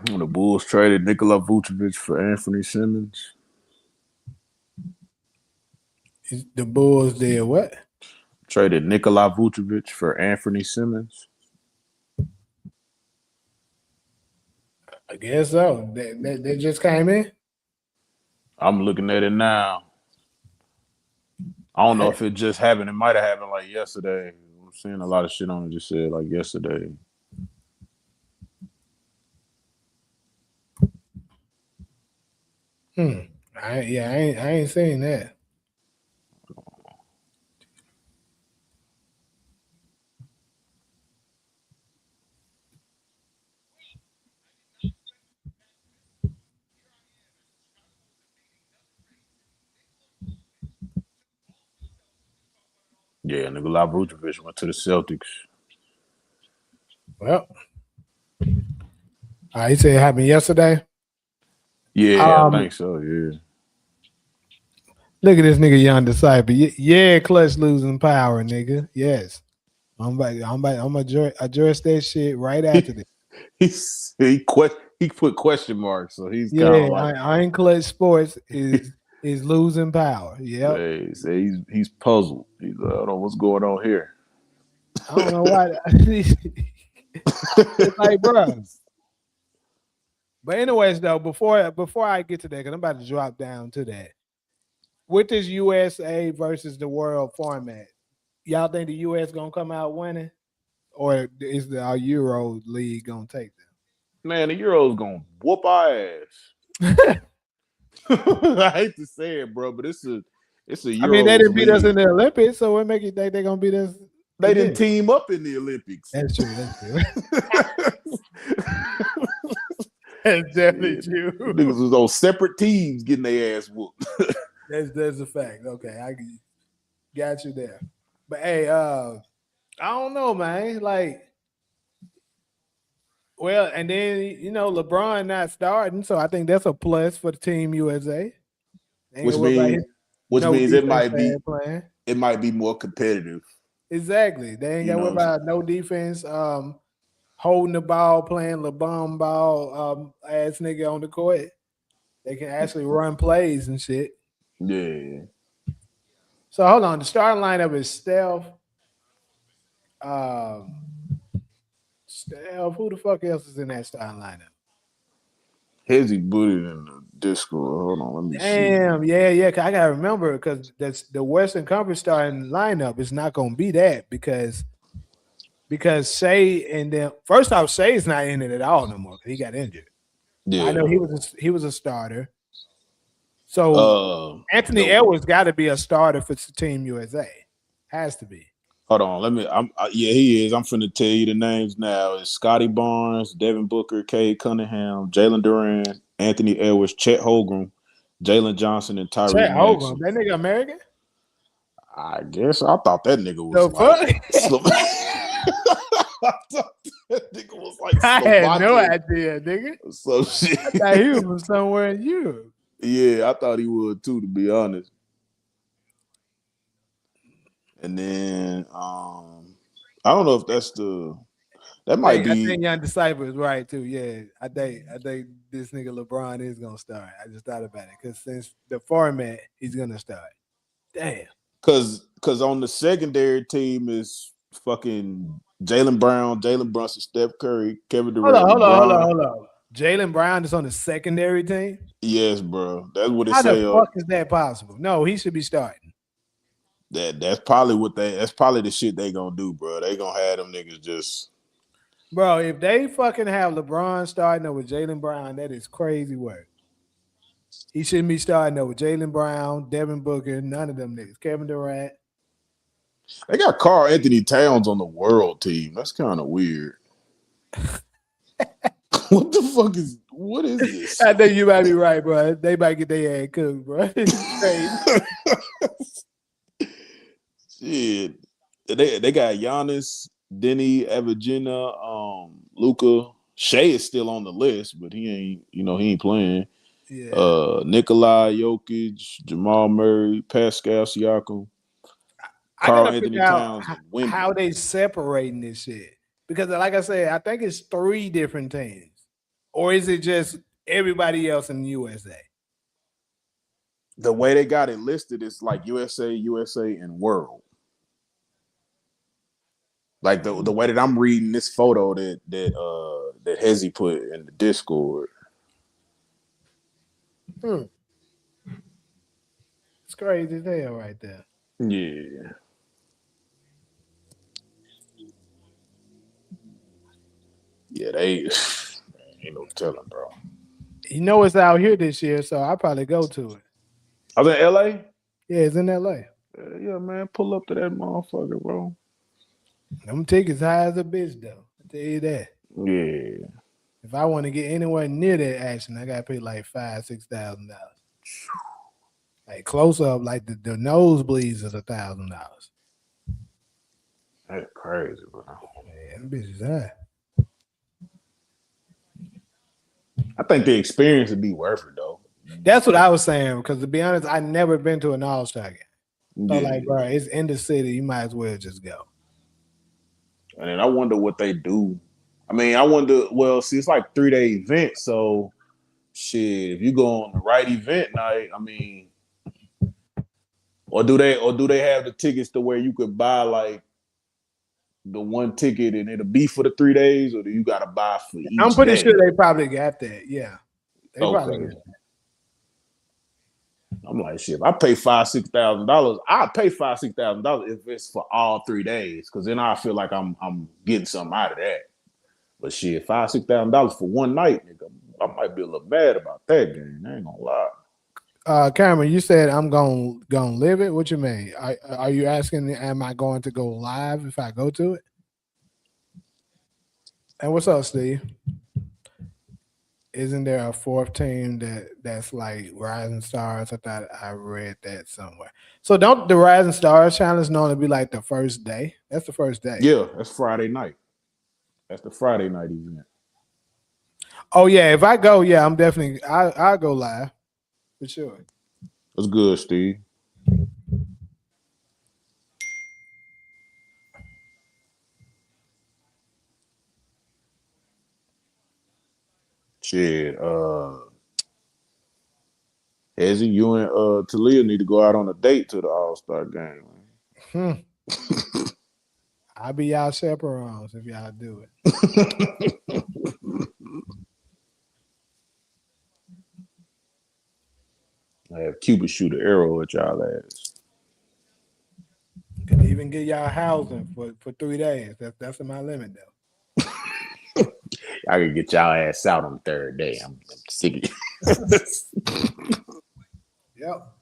When the Bulls traded Nikola Vucevic for Anthony Simmons.
The Bulls did what?
Traded Nikola Vucevic for Anthony Simmons.
I guess so. They just came in.
I'm looking at it now. I don't know if it just happened. It might have happened like yesterday. I'm seeing a lot of shit on it just said like yesterday.
I ain't seen that.
Yeah, Nikola Vucevic went to the Celtics.
Well, he said it happened yesterday.
Yeah, I think so. Yeah.
Look at this nigga, Young Disciple. Yeah, Klutch losing power, nigga. Yes, I'm gonna address that shit right after this.
He put question marks, so he's kind
Yeah,
of like
I Klutch Sports is losing power. Yep.
he's puzzled. He's like, I don't know what's going on here.
I don't know why. It's like, bro. But anyways, though, before I get to that, because I'm about to drop down to that. With this USA versus the world format, y'all think the US gonna come out winning, or is our Euro League gonna take them?
Man, the Euro's gonna whoop our ass. I hate to say it, bro, but it's a Euro.
I mean, they didn't beat us in the Olympics, so what make you think they're gonna beat us?
They didn't team up in the Olympics.
That's true. That's definitely true.
Niggas was on separate teams getting their ass whooped.
That's a fact. Okay, I got you there. But hey, I don't know, man. Like, well, and then LeBron not starting, so I think that's a plus for the team USA.
Which means it might be more competitive.
Exactly. They ain't got to worry about no defense. Holding the ball, playing LeBron ball, ass nigga on the court. They can actually run plays and shit.
Yeah.
So hold on. The starting lineup is Steph. Steph. Who the fuck else is in that starting lineup?
Hezzy booted in the Discord. Hold on, let me see.
Damn, yeah. I gotta remember because that's the Western Conference starting lineup is not gonna be that because Shea and then first off, Shea's not in it at all no more because he got injured. Yeah, I know he was a starter. So Anthony Edwards got to be a starter for Team USA. Has to be.
Hold on, he is. I'm finna tell you the names now. It's Scotty Barnes, Devin Booker, Cade Cunningham, Jalen Duran, Anthony Edwards, Chet Holmgren, Jalen Johnson, and Tyrese Maxey.
Holmgren, that nigga American?
I guess I thought that nigga was I thought that nigga was like
I had no idea, nigga.
So shit.
I thought he was from somewhere in Europe.
Yeah, I thought he would too, to be honest. And then I don't know if that might be.
I think Young Disciple is right too. Yeah, I think this nigga LeBron is gonna start. I just thought about it because since the format, he's gonna start. Damn.
Because on the secondary team is fucking Jaylen Brown, Jalen Brunson, Steph Curry, Kevin Durant.
Hold on. Jaylen Brown is on the secondary team?
Yes, bro. That's what it
says. How
the
fuck is that possible? No, he should be starting.
That's probably the shit they gonna do, bro. They gonna have them niggas just.
Bro, if they fucking have LeBron starting over Jaylen Brown, that is crazy work. He shouldn't be starting over Jaylen Brown, Devin Booker, none of them niggas. Kevin Durant.
They got Karl Anthony Towns on the world team. That's kind of weird. What is this?
I think you might be right, bro. They might get their ass cooked, bro. It's
crazy. Shit. They got Giannis, Denny, Evagena, Luka. Shea is still on the list, but he ain't playing. Yeah. Nikolai Jokic, Jamal Murray, Pascal Siakam, Karl Anthony Towns.
How they separating this shit? Because, like I said, I think it's 3 different teams, Or is it just everybody else in the USA?
The way they got it listed is like USA, and World. Like the way that I'm reading this photo that Hezzy put in the Discord.
It's crazy as hell right there.
Yeah. Yeah, they ain't no telling, bro.
You know it's out here this year, so I'll probably go to it.
I was in LA?
Yeah, it's in LA.
Yeah, man. Pull up to that motherfucker, bro.
Them tickets high as a bitch, though. I tell you that.
Yeah.
If I want to get anywhere near that action, I gotta pay like $5,000-$6,000. Like close up, like the nosebleeds is $1,000.
That's crazy, bro.
Man, them bitches high.
I think the experience would be worth it, though.
That's what I was saying. Because to be honest, I never been to an All-Star game. So
Yeah.
like, bro, it's in the city. You might as well just go.
And then I wonder what they do. I mean, I wonder. Well, see, it's like 3-day event, so shit. If you go on the right event night, I mean, or do they have the tickets to where you could buy like the one ticket and it'll be for the 3 days, or do you got to buy for each?
I'm pretty
day?
sure they probably got that. Yeah, they probably got that.
I'm like, shit. If I pay $5,000-$6,000, I'll pay $5,000-$6,000 if it's for all 3 days, because then I feel like I'm getting something out of that. But shit, $5,000-$6,000 for one night, nigga, I might be a little mad about that game. I ain't gonna lie.
Cameron, you said I'm gonna live it. What you mean? Are you asking? Am I going to go live if I go to it? And what's up, Steve? Isn't there a fourth team that's like Rising Stars? I thought I read that somewhere. So don't the Rising Stars challenge normally be like the first day? That's the first day.
Yeah, that's Friday night. That's the Friday night event.
Oh yeah, if I go, yeah, I'm definitely I'll go live for sure.
That's good, Steve. Shit, Hezzy, you and Talia need to go out on a date to the All-Star game, man.
I'll be y'all chaperones if y'all do it.
I have Cupid shoot an arrow at y'all ass.
Could even get y'all housing for 3 days. That's my limit though.
I could get y'all ass out on the third day. I'm sick of it.
Yep.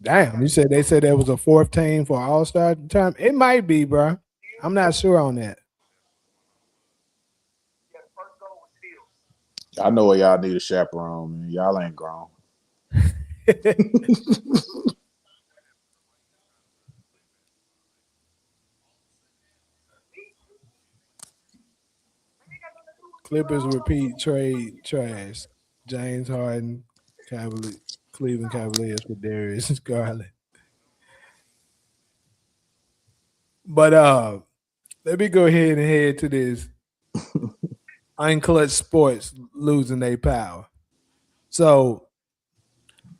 Damn, you said they said there was a fourth team for All-Star time. It might be, bro. I'm not sure on that.
I know where y'all need a chaperone, man. Y'all ain't grown.
Clippers repeat trade trash. James Harden, Cleveland Cavaliers for Darius Garland. But let me go ahead and head to this. Unclutch Sports losing their power. So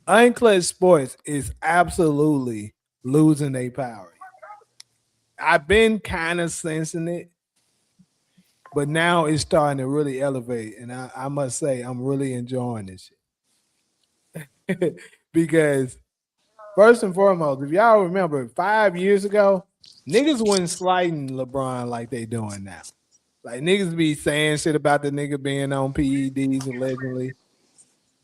Unclutch Sports is absolutely losing their power. I've been kind of sensing it, but now it's starting to really elevate. And I must say, I'm really enjoying this shit. Because first and foremost, if y'all remember 5 years ago, niggas wasn't sliding LeBron like they doing now. Like niggas be saying shit about the nigga being on PEDs allegedly.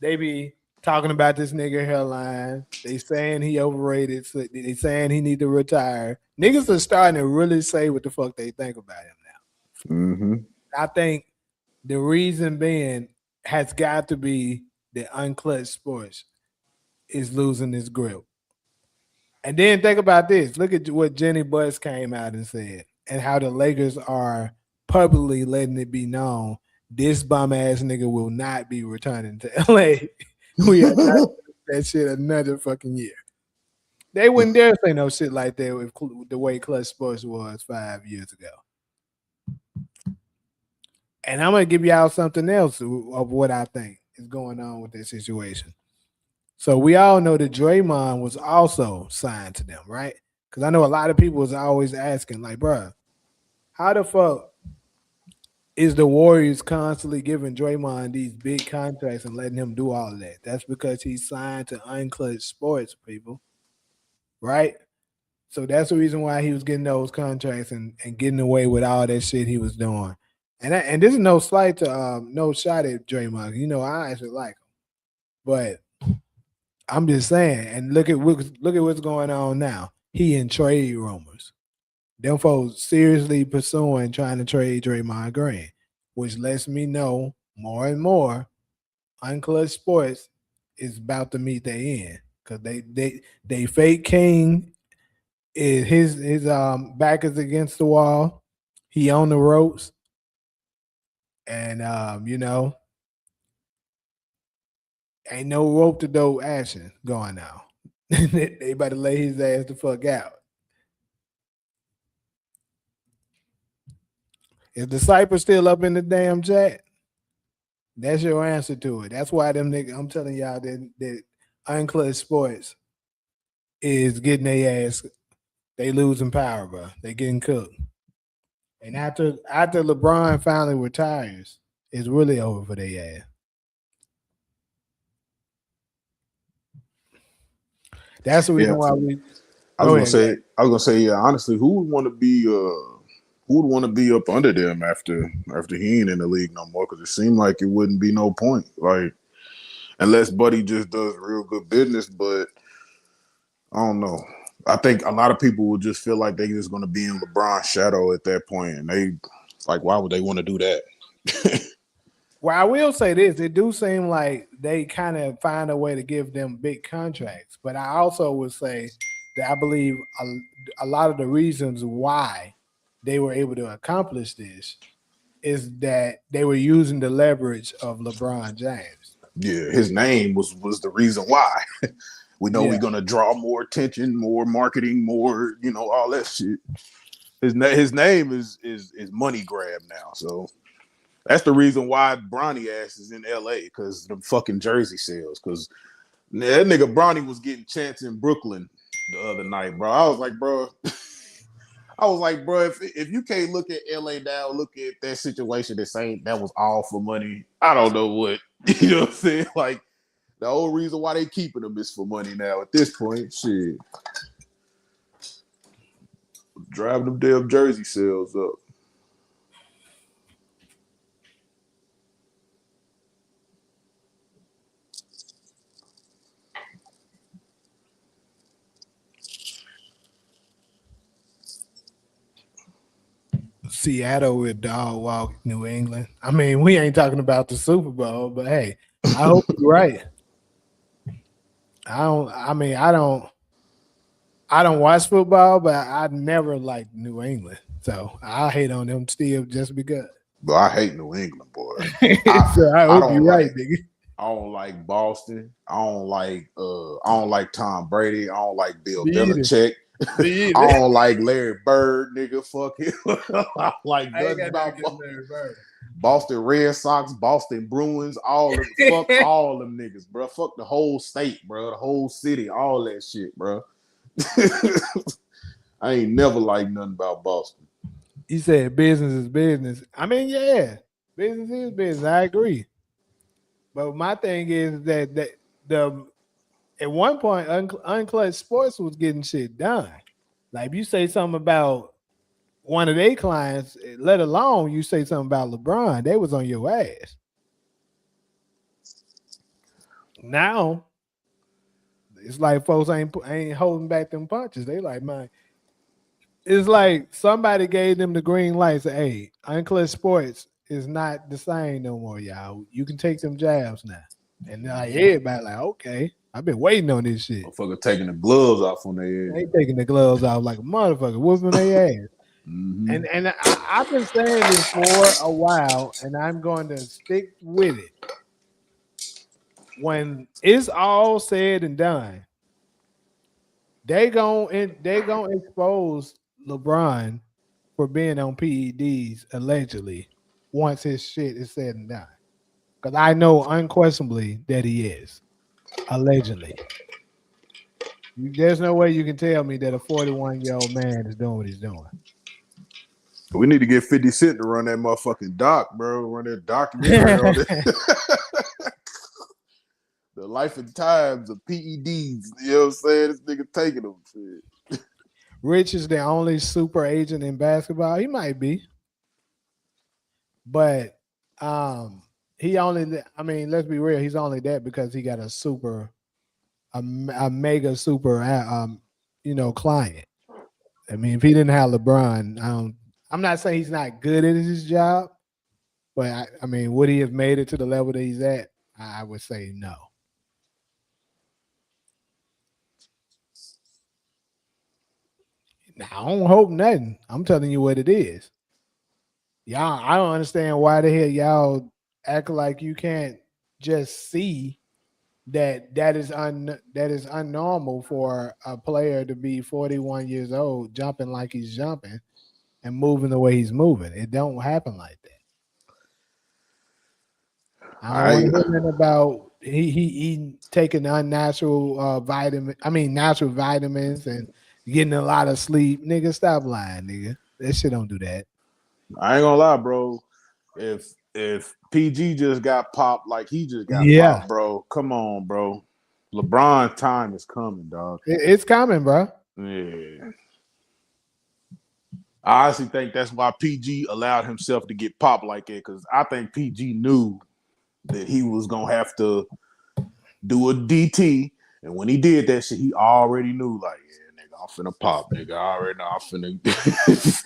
They be talking about this nigga hairline. They saying he overrated. So they saying he need to retire. Niggas are starting to really say what the fuck they think about him now.
Mm-hmm.
I think the reason being has got to be that Unclutch Sports is losing its grip. And then think about this. Look at what Jenny Buss came out and said and how the Lakers are publicly letting it be known this bum ass nigga will not be returning to LA. We are not doing that shit another fucking year. They wouldn't dare say no shit like that with the way Klutch Sports was 5 years ago. And I'm gonna give y'all something else of what I think is going on with this situation. So we all know that Draymond was also signed to them, right? Because I know a lot of people was always asking, like, bruh, how the fuck is the Warriors constantly giving Draymond these big contracts and letting him do all of that? That's because he's signed to Unclutch Sports, people, right? So that's the reason why he was getting those contracts and getting away with all that shit he was doing. And this is no slight to no shot at Draymond. You know, I actually like him, but I'm just saying. And look at what's going on now. He in trade rumors. Them folks seriously pursuing trying to trade Draymond Green, which lets me know more and more Unclutch Sports is about to meet their end because they fake King is his back is against the wall. He on the ropes, and you know, ain't no rope to dope action going on. They about to lay his ass the fuck out. Is Disciple still up in the damn chat? That's your answer to it. That's why them niggas, I'm telling y'all that Unclutch Sports is getting their ass, they losing power, bro. They getting cooked. And after LeBron finally retires, it's really over for their ass. That's the reason why we.
I was gonna say, yeah. Honestly, who would want to be up under them after he ain't in the league no more? Because it seemed like it wouldn't be no point, like unless Buddy just does real good business. But I don't know. I think a lot of people would just feel like they just gonna be in LeBron's shadow at that point, and they like, why would they want to do that?
Well, I will say this: it do seem like they kind of find a way to give them big contracts, but I also would say that I believe a lot of the reasons why they were able to accomplish this is that they were using the leverage of LeBron James.
Yeah, his name was the reason why. We know we're gonna draw more attention, more marketing, more all that shit. His name is money grab now, so. That's the reason why Bronny ass is in LA, because the fucking jersey sales. Because that nigga Bronny was getting chants in Brooklyn the other night, bro. I was like, bro, if you can't look at LA now, look at that situation that was all for money. I don't know what. You know what I'm saying? Like, the whole reason why they keeping them is for money now at this point. Shit. Driving them damn jersey sales up.
Seattle with dog walk New England. I mean, we ain't talking about the Super Bowl, but hey, I hope you're right. I don't watch football, but I never liked New England. So I hate on them still just because.
But I hate New England, boy.
So I hope you're right, nigga.
I don't like Boston. I don't like Tom Brady. I don't like Bill Belichick. I don't like Larry Bird, nigga. Fuck him. I like nothing about Larry Bird. Boston Red Sox, Boston Bruins, fuck all them niggas, bro. Fuck the whole state, bro. The whole city, all that shit, bro. I ain't never liked nothing about Boston.
You said business is business. I mean, yeah, business is business. I agree. But my thing is that at one point, Unclutch Sports was getting shit done. Like, if you say something about one of their clients, let alone you say something about LeBron, they was on your ass. Now, it's like folks ain't holding back them punches. They like, man, it's like somebody gave them the green light. Say, hey, Unclutch Sports is not the same no more, y'all. You can take them jabs now. And like everybody like, okay, I've been waiting on this shit.
Motherfucker taking the gloves off on their ass.
They taking the gloves off like a motherfucker, whooping their ass.
Mm-hmm.
And I've been saying this for a while, and I'm going to stick with it. When it's all said and done, They gonna expose LeBron for being on PEDs allegedly once his shit is said and done. Because I know unquestionably that he is allegedly. There's no way you can tell me that a 41-year-old man is doing what he's doing.
We need to get 50 Cent to run that motherfucking doc, bro. Run that documentary on it. The life and times of PEDs. You know what I'm saying? This nigga taking them. Shit.
Rich is the only super agent in basketball. He might be. But he only, I mean, let's be real, he's only that because he got a mega super client. I mean, if he didn't have LeBron, I'm not saying he's not good at his job, but I mean, would he have made it to the level that he's at? I would say no. Now, I don't hope nothing. I'm telling you what it is. Y'all, I don't understand why the hell y'all act like you can't just see that is unnormal for a player to be 41 years old jumping like he's jumping and moving the way he's moving. It don't happen like that. I don't want to hear nothing about he taking unnatural natural vitamins and getting a lot of sleep. Nigga, stop lying, nigga. That shit don't do that.
I ain't gonna lie, bro. If PG just got popped like he just got popped, bro, come on, bro. LeBron time is coming, dog.
It's coming, bro.
Yeah. I honestly think that's why PG allowed himself to get popped like that, because I think PG knew that he was gonna have to do a DT, and when he did that shit, he already knew, like, yeah, nigga, I'm finna pop, nigga. I already know I'm finna.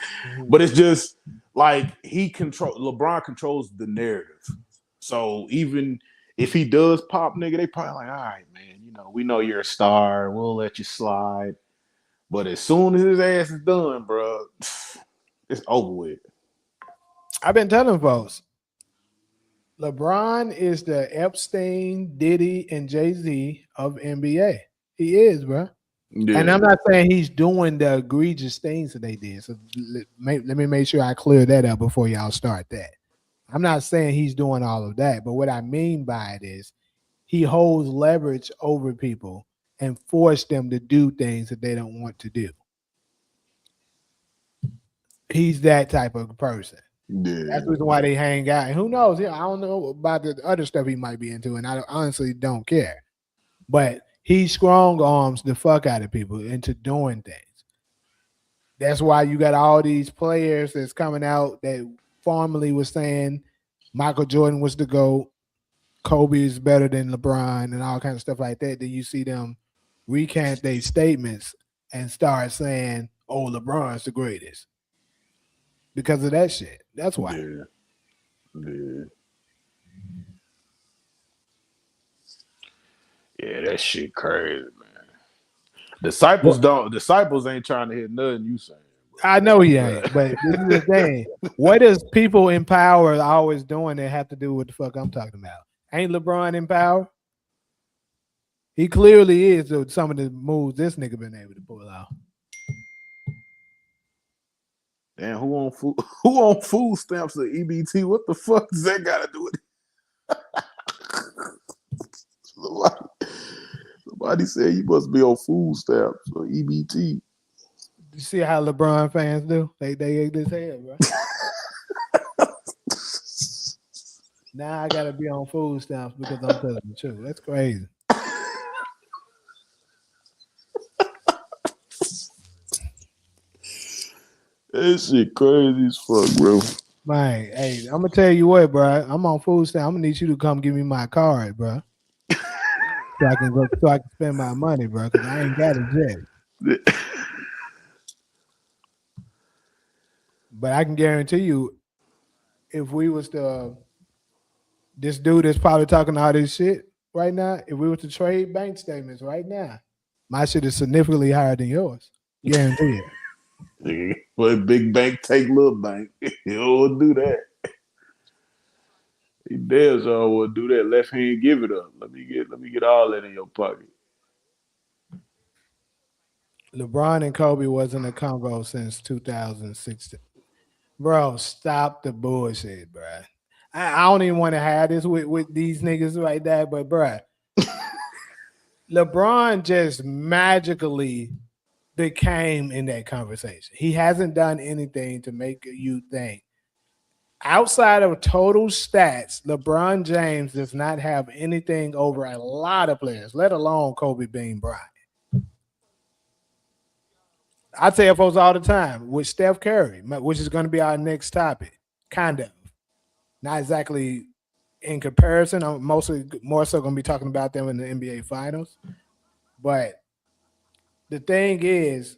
But it's just like LeBron controls the narrative. So even if he does pop, nigga, they probably like, all right, man, we know you're a star, we'll let you slide. But as soon as his ass is done, bro, it's over with.
I've been telling folks, LeBron is the Epstein, Diddy, and Jay-Z of NBA. He is, bro. Yeah. And I'm not saying he's doing the egregious things that they did. So let me make sure I clear that up before y'all start that. I'm not saying he's doing all of that, but what I mean by it is he holds leverage over people and force them to do things that they don't want to do. He's that type of person. Yeah. That's the reason why they hang out. And who knows? I don't know about the other stuff he might be into, and I honestly don't care. But he strong arms the fuck out of people into doing things. That's why you got all these players that's coming out that formerly was saying Michael Jordan was the GOAT, Kobe is better than LeBron, and all kinds of stuff like that. Then you see them recant their statements and start saying, oh, LeBron's the greatest. Because of that shit. That's why.
Yeah, that shit crazy, man. Disciples ain't trying to hear nothing you saying.
I know he ain't, but this is the thing. What does people in power always doing that have to do with the fuck I'm talking about? Ain't LeBron in power? He clearly is with some of the moves this nigga been able to pull out.
Damn, who on food stamps or EBT? What the fuck does that got to do with it? Somebody said you must be on food stamps or EBT.
You see how LeBron fans do? They ate this head, bro. Now I gotta be on food stamps because I'm telling the truth. That's crazy.
That shit crazy as fuck, bro.
Man, hey, I'm gonna tell you what, bro. I'm on food stamp. I'm gonna need you to come give me my card, bro. So I can spend my money, bro, because I ain't got it yet. But I can guarantee you, if we was to this dude that's probably talking all this shit right now, if we were to trade bank statements right now, my shit is significantly higher than yours. Guarantee it.
Well, big bank take little bank. You don't do that. He damn sure would do that. Left hand, give it up. Let me get all that in your pocket.
LeBron and Kobe wasn't a convo since 2016. Bro, stop the bullshit, bro. I don't even want to have this with these niggas like that, but bro, LeBron just magically became in that conversation. He hasn't done anything to make you think. Outside of total stats, LeBron James does not have anything over a lot of players, let alone Kobe Bean Bryant. I tell folks all the time with Steph Curry, which is going to be our next topic, kind of. Not exactly in comparison. I'm mostly more so going to be talking about them in the NBA Finals. But the thing is,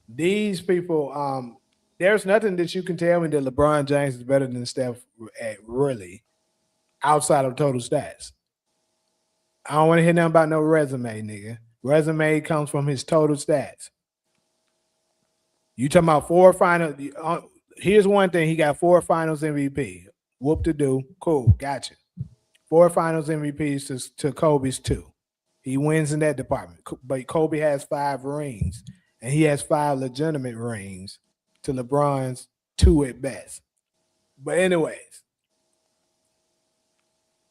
these people, there's nothing that you can tell me that LeBron James is better than Steph at really outside of total stats. I don't want to hear nothing about no resume, nigga. Resume comes from his total stats. You talking about 4 finals? Here's one thing: he got 4 finals MVP. Whoop to do, cool, gotcha. 4 finals MVPs to Kobe's 2. He wins in that department. But Kobe has 5 rings, and he has 5 legitimate rings to LeBron's 2 at best. But anyways,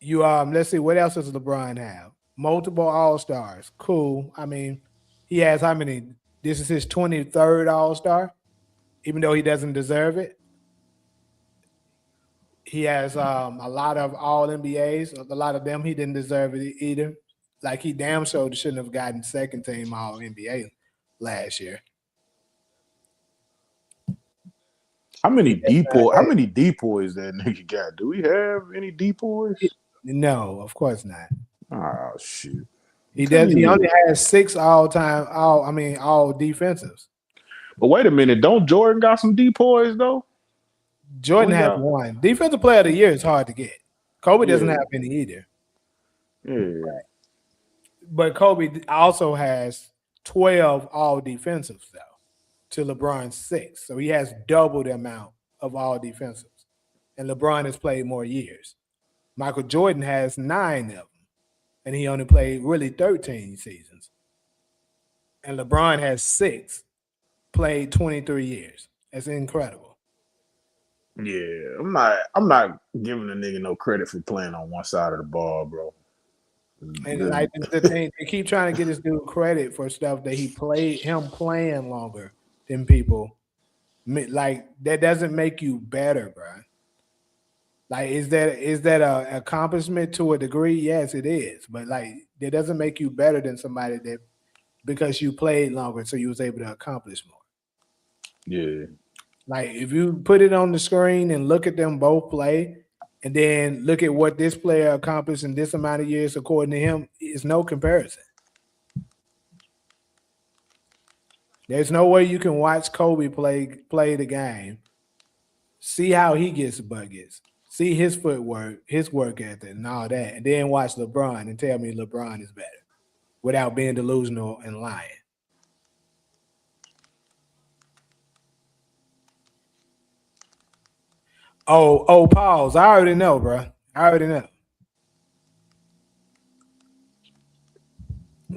you let's see, what else does LeBron have? Multiple All-Stars. Cool. I mean, he has how many? This is his 23rd All-Star, even though he doesn't deserve it. He has a lot of All NBAs. A lot of them he didn't deserve it either. Like he damn sure shouldn't have gotten second team All NBA last year.
How many depoys that nigga got? Do we have any depoys?
No, of course not.
Oh shit.
He does. He only has 6 all defensives.
But wait a minute, don't Jordan got some depoys though?
Jordan has 1. Defensive player of the year is hard to get. Kobe doesn't have any either.
Yeah.
But Kobe also has 12 all defensives though, to LeBron's 6. So he has double the amount of all defensives. And LeBron has played more years. Michael Jordan has 9 of them. And he only played really 13 seasons. And LeBron has 6, played 23 years. That's incredible.
Yeah, I'm not giving a nigga no credit for playing on one side of the ball, bro.
And like the thing, they keep trying to get this dude credit for stuff that he played, him playing longer than people. Like that doesn't make you better, bro. Like, is that an accomplishment to a degree? Yes, it is. But like, that doesn't make you better than somebody that because you played longer, so you was able to accomplish more.
Yeah.
Like, if you put it on the screen and look at them both play, and then look at what this player accomplished in this amount of years, according to him, it's no comparison. There's no way you can watch Kobe play the game, see how he gets buckets, see his footwork, his work ethic, and all that, and then watch LeBron and tell me LeBron is better without being delusional and lying. Oh, pause. I already know, bro. I already know.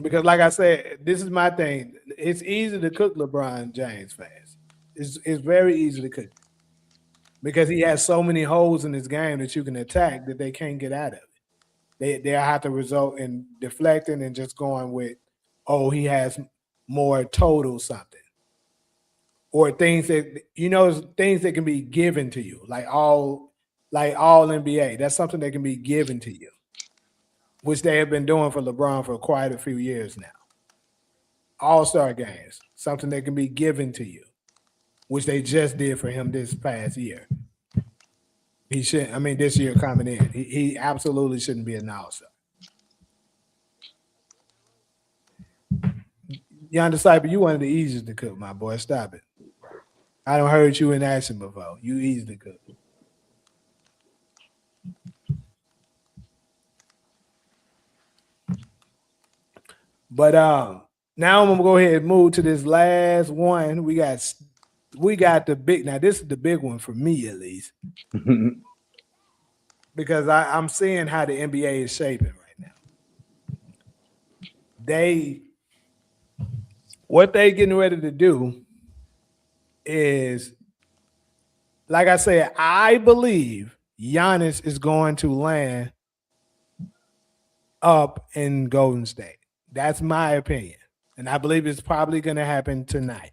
Because like I said, this is my thing. It's easy to cook LeBron James fans. It's very easy to cook. Because he has so many holes in his game that you can attack that they can't get out of it. They'll have to result in deflecting and just going with, oh, he has more total something. Or things that things that can be given to you, like all NBA. That's something that can be given to you, which they have been doing for LeBron for quite a few years now. All-star games, something that can be given to you, which they just did for him this past year. He should. I mean, this year coming in, he absolutely shouldn't be an all-star. Young Disciple, you one of the easiest to cook, my boy. Stop it. I don't heard you in action before. You easy to cook. But now I'm gonna go ahead and move to this last one. We got the big. Now this is the big one for me at least, because I'm seeing how the NBA is shaping right now. what they getting ready to do is, like I said, I believe Giannis is going to land up in Golden State. That's my opinion. And I believe it's probably going to happen tonight.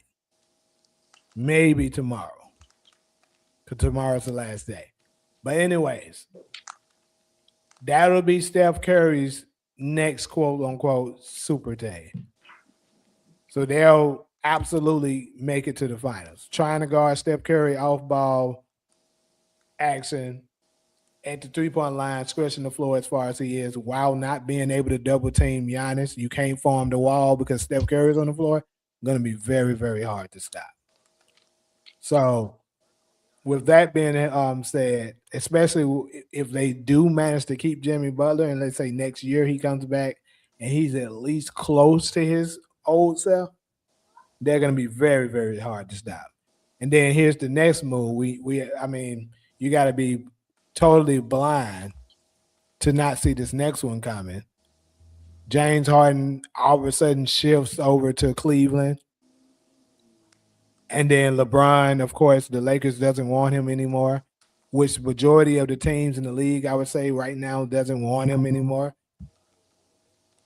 Maybe tomorrow. Because tomorrow's the last day. But anyways, that'll be Steph Curry's next quote-unquote super team. So they'll absolutely make it to the finals. Trying to guard Steph Curry off-ball action at the three-point line, stretching the floor as far as he is, while not being able to double-team Giannis. You can't form the wall because Steph Curry's on the floor. Going to be very, very hard to stop. So with that being said, especially if they do manage to keep Jimmy Butler, and let's say next year he comes back and he's at least close to his old self, they're going to be very, very hard to stop. And then here's the next move. I mean, you got to be totally blind to not see this next one coming. James Harden all of a sudden shifts over to Cleveland. And then LeBron, of course, the Lakers doesn't want him anymore, which majority of the teams in the league, I would say right now, doesn't want him anymore.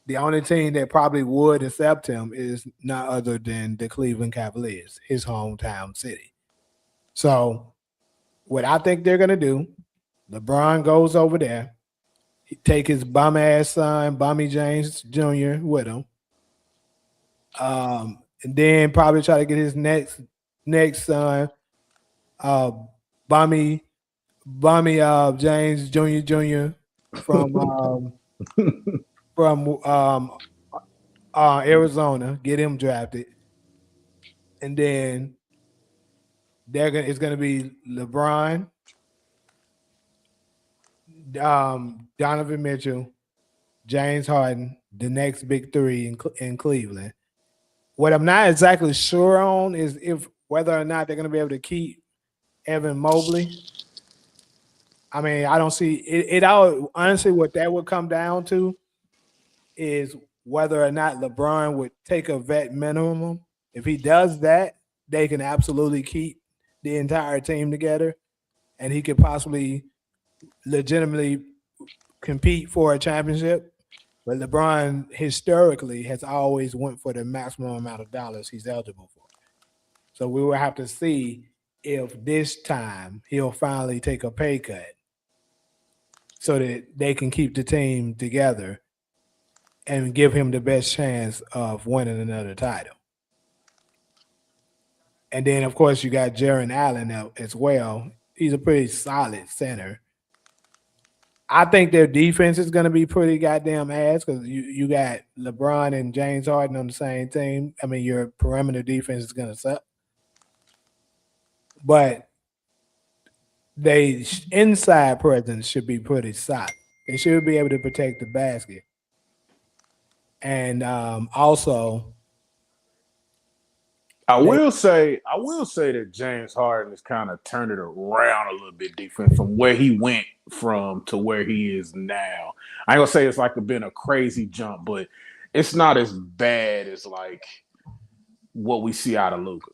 The only team that probably would accept him is none other than the Cleveland Cavaliers, his hometown city. So what I think they're going to do, LeBron goes over there, he take his bum-ass son, Bummy James Jr., with him, and then probably try to get his next son, Bummy James Jr. from Arizona, get him drafted, and then it's going to be LeBron, Donovan Mitchell, James Harden, the next big three in Cleveland. What I'm not exactly sure on is whether or not they're going to be able to keep Evan Mobley. I mean, I don't see it. Honestly, what that would come down to is whether or not LeBron would take a vet minimum. If he does that, they can absolutely keep the entire team together, and he could possibly legitimately compete for a championship. But LeBron historically has always went for the maximum amount of dollars he's eligible for. So we will have to see if this time he'll finally take a pay cut so that they can keep the team together and give him the best chance of winning another title. And then, of course, you got Jaren Allen as well. He's a pretty solid center. I think their defense is going to be pretty goddamn ass because you got LeBron and James Harden on the same team. I mean, your perimeter defense is going to suck. But they inside presence should be pretty solid. They should be able to protect the basket. And also,
I will say that James Harden has kind of turned it around a little bit defense from where he went from to where he is now. I ain't gonna say it's like been a crazy jump, but it's not as bad as like what we see out of Luka.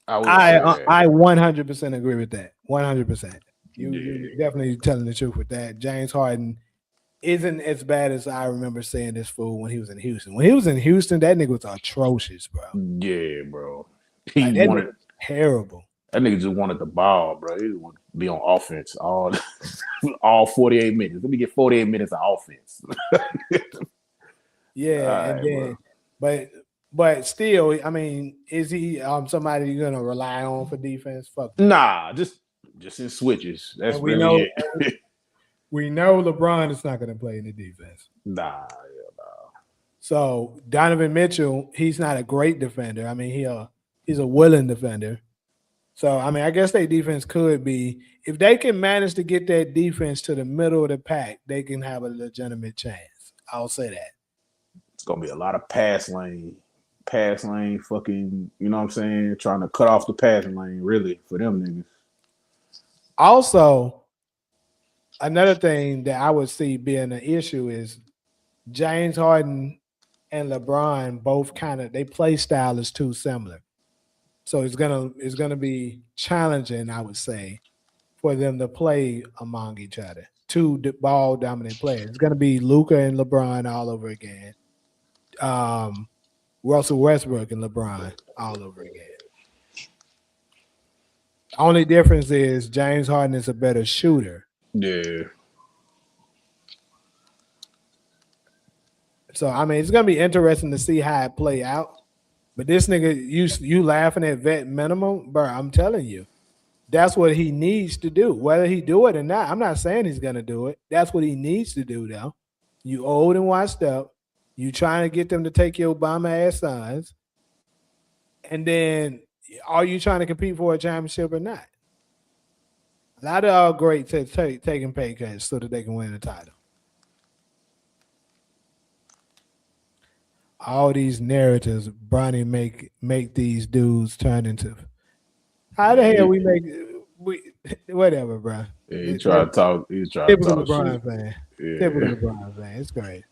I 100% agree with that. 100%. You're definitely telling the truth with that. James Harden isn't as bad as I remember saying this fool when he was in Houston. When he was in Houston, that nigga was atrocious, bro.
Yeah, bro.
Terrible.
That nigga just wanted the ball, bro. He wanted to be on offense all 48 minutes. Let me get 48 minutes of offense.
Yeah, and then, but still, I mean, is he somebody you're gonna rely on for defense? Fuck.
Nah, just in switches. That's really it.
We know LeBron is not gonna play in the defense.
Nah.
So Donovan Mitchell, he's not a great defender. I mean, he's a willing defender. So, I mean, I guess their defense could be, if they can manage to get that defense to the middle of the pack, they can have a legitimate chance. I'll say that.
It's going to be a lot of pass lane fucking, you know what I'm saying, trying to cut off the passing lane, really, for them niggas.
Also, another thing that I would see being an issue is James Harden and LeBron both they play style is too similar. So it's gonna be challenging, I would say, for them to play among each other. Two ball dominant players. It's gonna be Luka and LeBron all over again. Russell Westbrook and LeBron all over again. Only difference is James Harden is a better shooter.
Yeah.
So I mean, it's gonna be interesting to see how it play out. But this nigga, you laughing at vet minimum, bro? I'm telling you, that's what he needs to do. Whether he do it or not, I'm not saying he's gonna do it. That's what he needs to do, though. You old and washed up. You trying to get them to take your Obama ass sons, and then are you trying to compete for a championship or not? A lot of all great taking pay cuts so that they can win the title. All these narratives Bronny make these dudes turn into. How the hell we whatever, bro.
Yeah, he tried to talk. He tried to
Typical
talk
LeBron
shit.
fan.
Yeah.
Typical LeBron fan. It's great.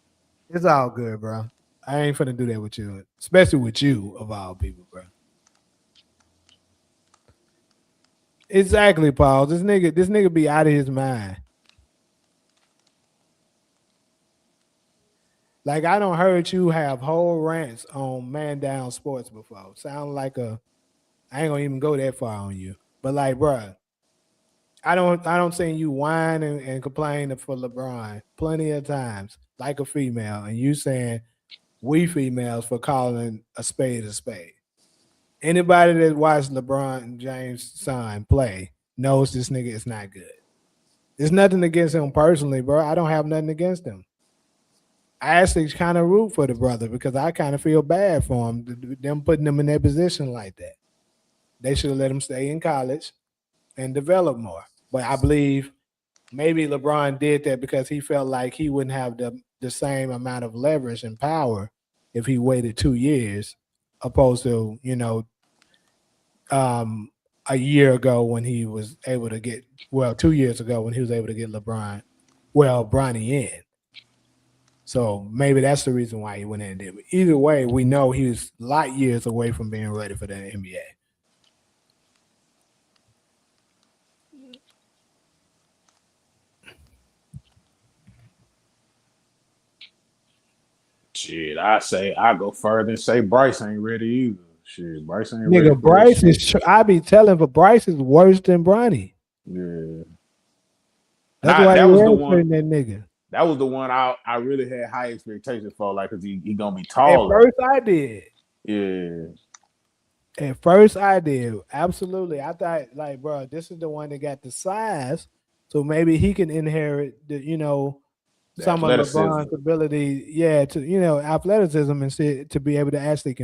It's all good, bro. I ain't finna do that with you, especially with you of all people, bro. Exactly, Paul. This nigga be out of his mind. Like I don't heard you have whole rants on Man Down Sports before. Sound like I ain't gonna even go that far on you. But like, bro, I don't see you whine and complain for LeBron plenty of times, like a female, and you saying we females for calling a spade a spade. Anybody that watched LeBron James' son play knows this nigga is not good. There's nothing against him personally, bro. I don't have nothing against him. I actually kind of root for the brother because I kind of feel bad for him, them putting him in that position like that. They should have let him stay in college and develop more. But I believe maybe LeBron did that because he felt like he wouldn't have the same amount of leverage and power if he waited 2 years, opposed to, a year ago when he was able to get, 2 years ago when he was able to get Bronny in. So maybe that's the reason why he went in and did it. Either way, we know he was light years away from being ready for the NBA.
Shit, I go further and say Bryce ain't ready either. Shit, Bryce ain't ready.
Nigga, Bryce is. I be telling, but Bryce is worse than Bronny.
Yeah,
that's why that was the one. That nigga.
That was the one I really had high expectations for, like, cause he gonna be tall.
At first, I did.
Yeah.
At first, I did. Absolutely, I thought, like, bro, this is the one that got the size, so maybe he can inherit some of LeBron's ability, to athleticism and shit, to be able to actually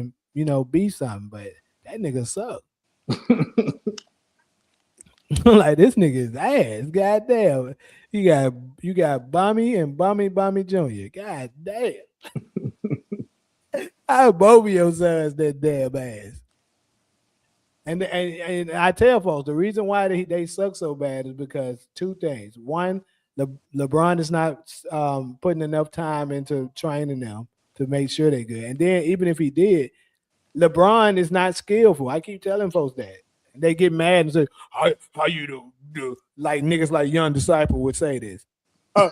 be something. But that nigga suck. Like, this nigga is ass. Goddamn. You got Bummy and Bummy Jr. God damn. How both of your sons that damn ass. And I tell folks the reason why they suck so bad is because two things. One, LeBron is not putting enough time into training them to make sure they're good. And then even if he did, LeBron is not skillful. I keep telling folks that. They get mad and say, how you do like niggas like Young Disciple would say this. He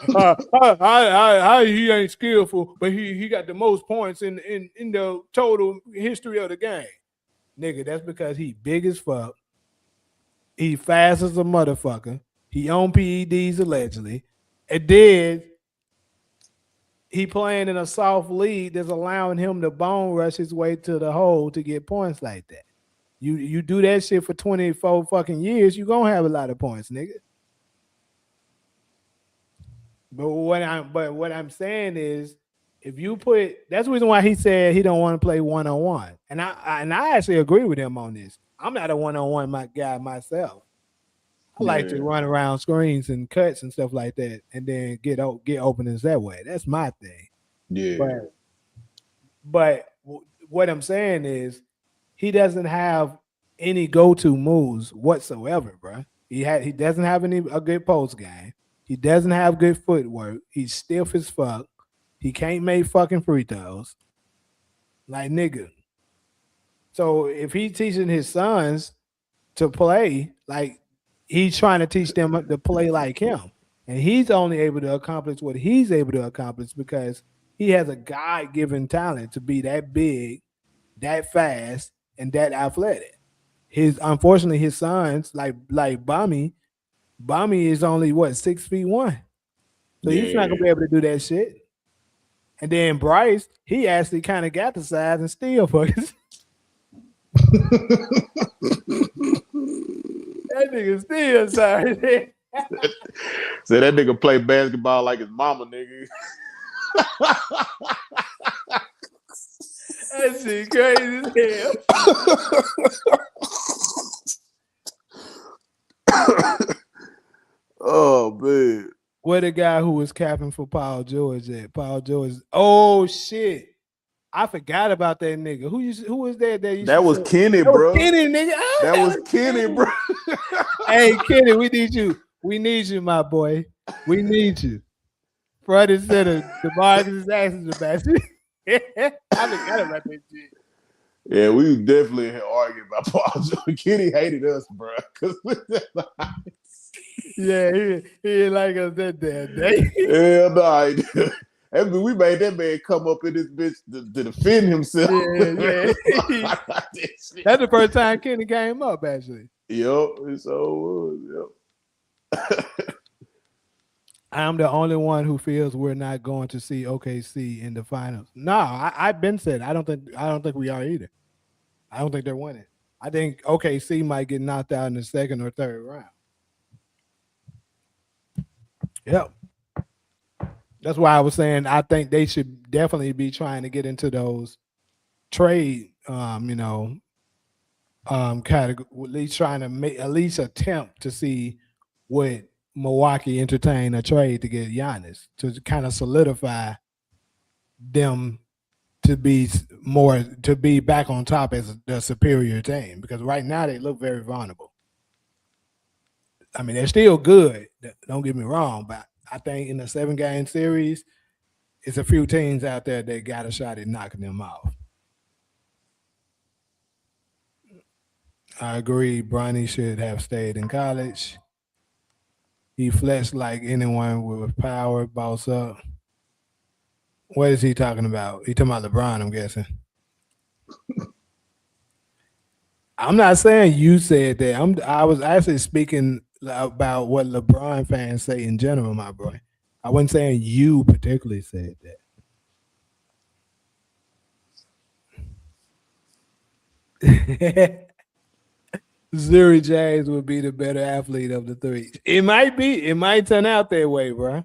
ain't skillful, but he got the most points in the total history of the game. Nigga, that's because he big as fuck. He fast as a motherfucker. He on PEDs allegedly. And then he playing in a soft league that's allowing him to bone rush his way to the hole to get points like that. You do that shit for 24 fucking years, you gonna have a lot of points, nigga. But what I'm saying is, if you that's the reason why he said he don't want to play one-on-one. And I actually agree with him on this. I'm not a one-on-one guy myself. I like to run around screens and cuts and stuff like that, and then get openings that way. That's my thing.
Yeah.
But what I'm saying is, he doesn't have any go-to moves whatsoever, bro. He doesn't have a good post game. He doesn't have good footwork. He's stiff as fuck. He can't make fucking free throws. Like nigga. So if he's teaching his sons to play, like he's trying to teach them to play like him. And he's only able to accomplish what he's able to accomplish because he has a God-given talent to be that big, that fast, and that athletic. Unfortunately his sons, like Bami is only what 6'1". So he's not gonna be able to do that shit. And then Bryce, he actually kind of got the size and still fucking. That nigga still sorry.
So that nigga play basketball like his mama, nigga.
That shit crazy as hell.
Oh man.
Where the guy who was capping for Paul George at? Paul George. Oh shit. I forgot about that nigga. Who was that?
That was Kenny, bro.
Kenny, nigga. Oh,
that was Kenny, bro.
Hey, Kenny, we need you. We need you, my boy. We need you. Front and center. The Marcus asking the basket. I forgot about that shit.
Yeah, we definitely arguing about Paul George. Kenny hated us, bro.
Yeah, he didn't like us that damn day.
Hell no. We made that man come up in this bitch to defend himself.
Yeah. That's the first time Kenny came up, actually.
Yep, it so was. Yep.
I'm the only one who feels we're not going to see OKC in the finals. No, I've been said I don't think we are either. I don't think they're winning. I think OKC might get knocked out in the second or third round. Yep. That's why I was saying I think they should definitely be trying to get into those trade, category, at least trying to at least attempt to see what Milwaukee entertain a trade to get Giannis to kind of solidify them to be back on top as the superior team, because right now they look very vulnerable. I mean, they're still good. Don't get me wrong, but I think in the 7-game series, it's a few teams out there that got a shot at knocking them off. I agree. Bronny should have stayed in college. He flexed like anyone with power, boss up. What is he talking about? He talking about LeBron, I'm guessing. I'm not saying you said that. I was actually speaking about what LeBron fans say in general, my boy. I wasn't saying you particularly said that. Zuri James would be the better athlete of the three. It might be. It might turn out that way, bro.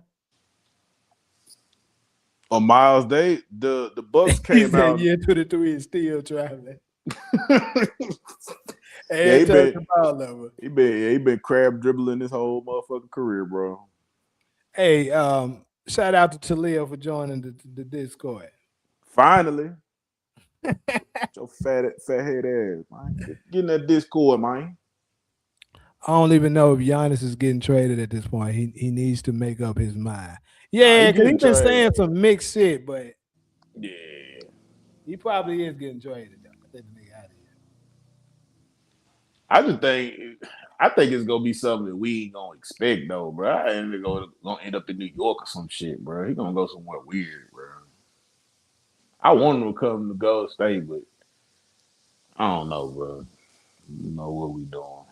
On Miles Day, the Bucks came out.
Year 23 is still traveling.
Yeah, he been crab dribbling his whole motherfucking career, bro.
Hey, shout out to Talia for joining the Discord.
Finally. Your fat head ass, man. Get in that Discord, man.
I don't even know if Giannis is getting traded at this point. He needs to make up his mind. Yeah, because he's been saying some mixed shit, but
yeah,
he probably is getting traded. Though. I think the nigga out of here.
I think it's gonna be something that we ain't gonna expect though, bro. I ain't gonna end up in New York or some shit, bro. He gonna go somewhere weird, bro. I want him to come to Golden State, but I don't know, bro. You know what we doing.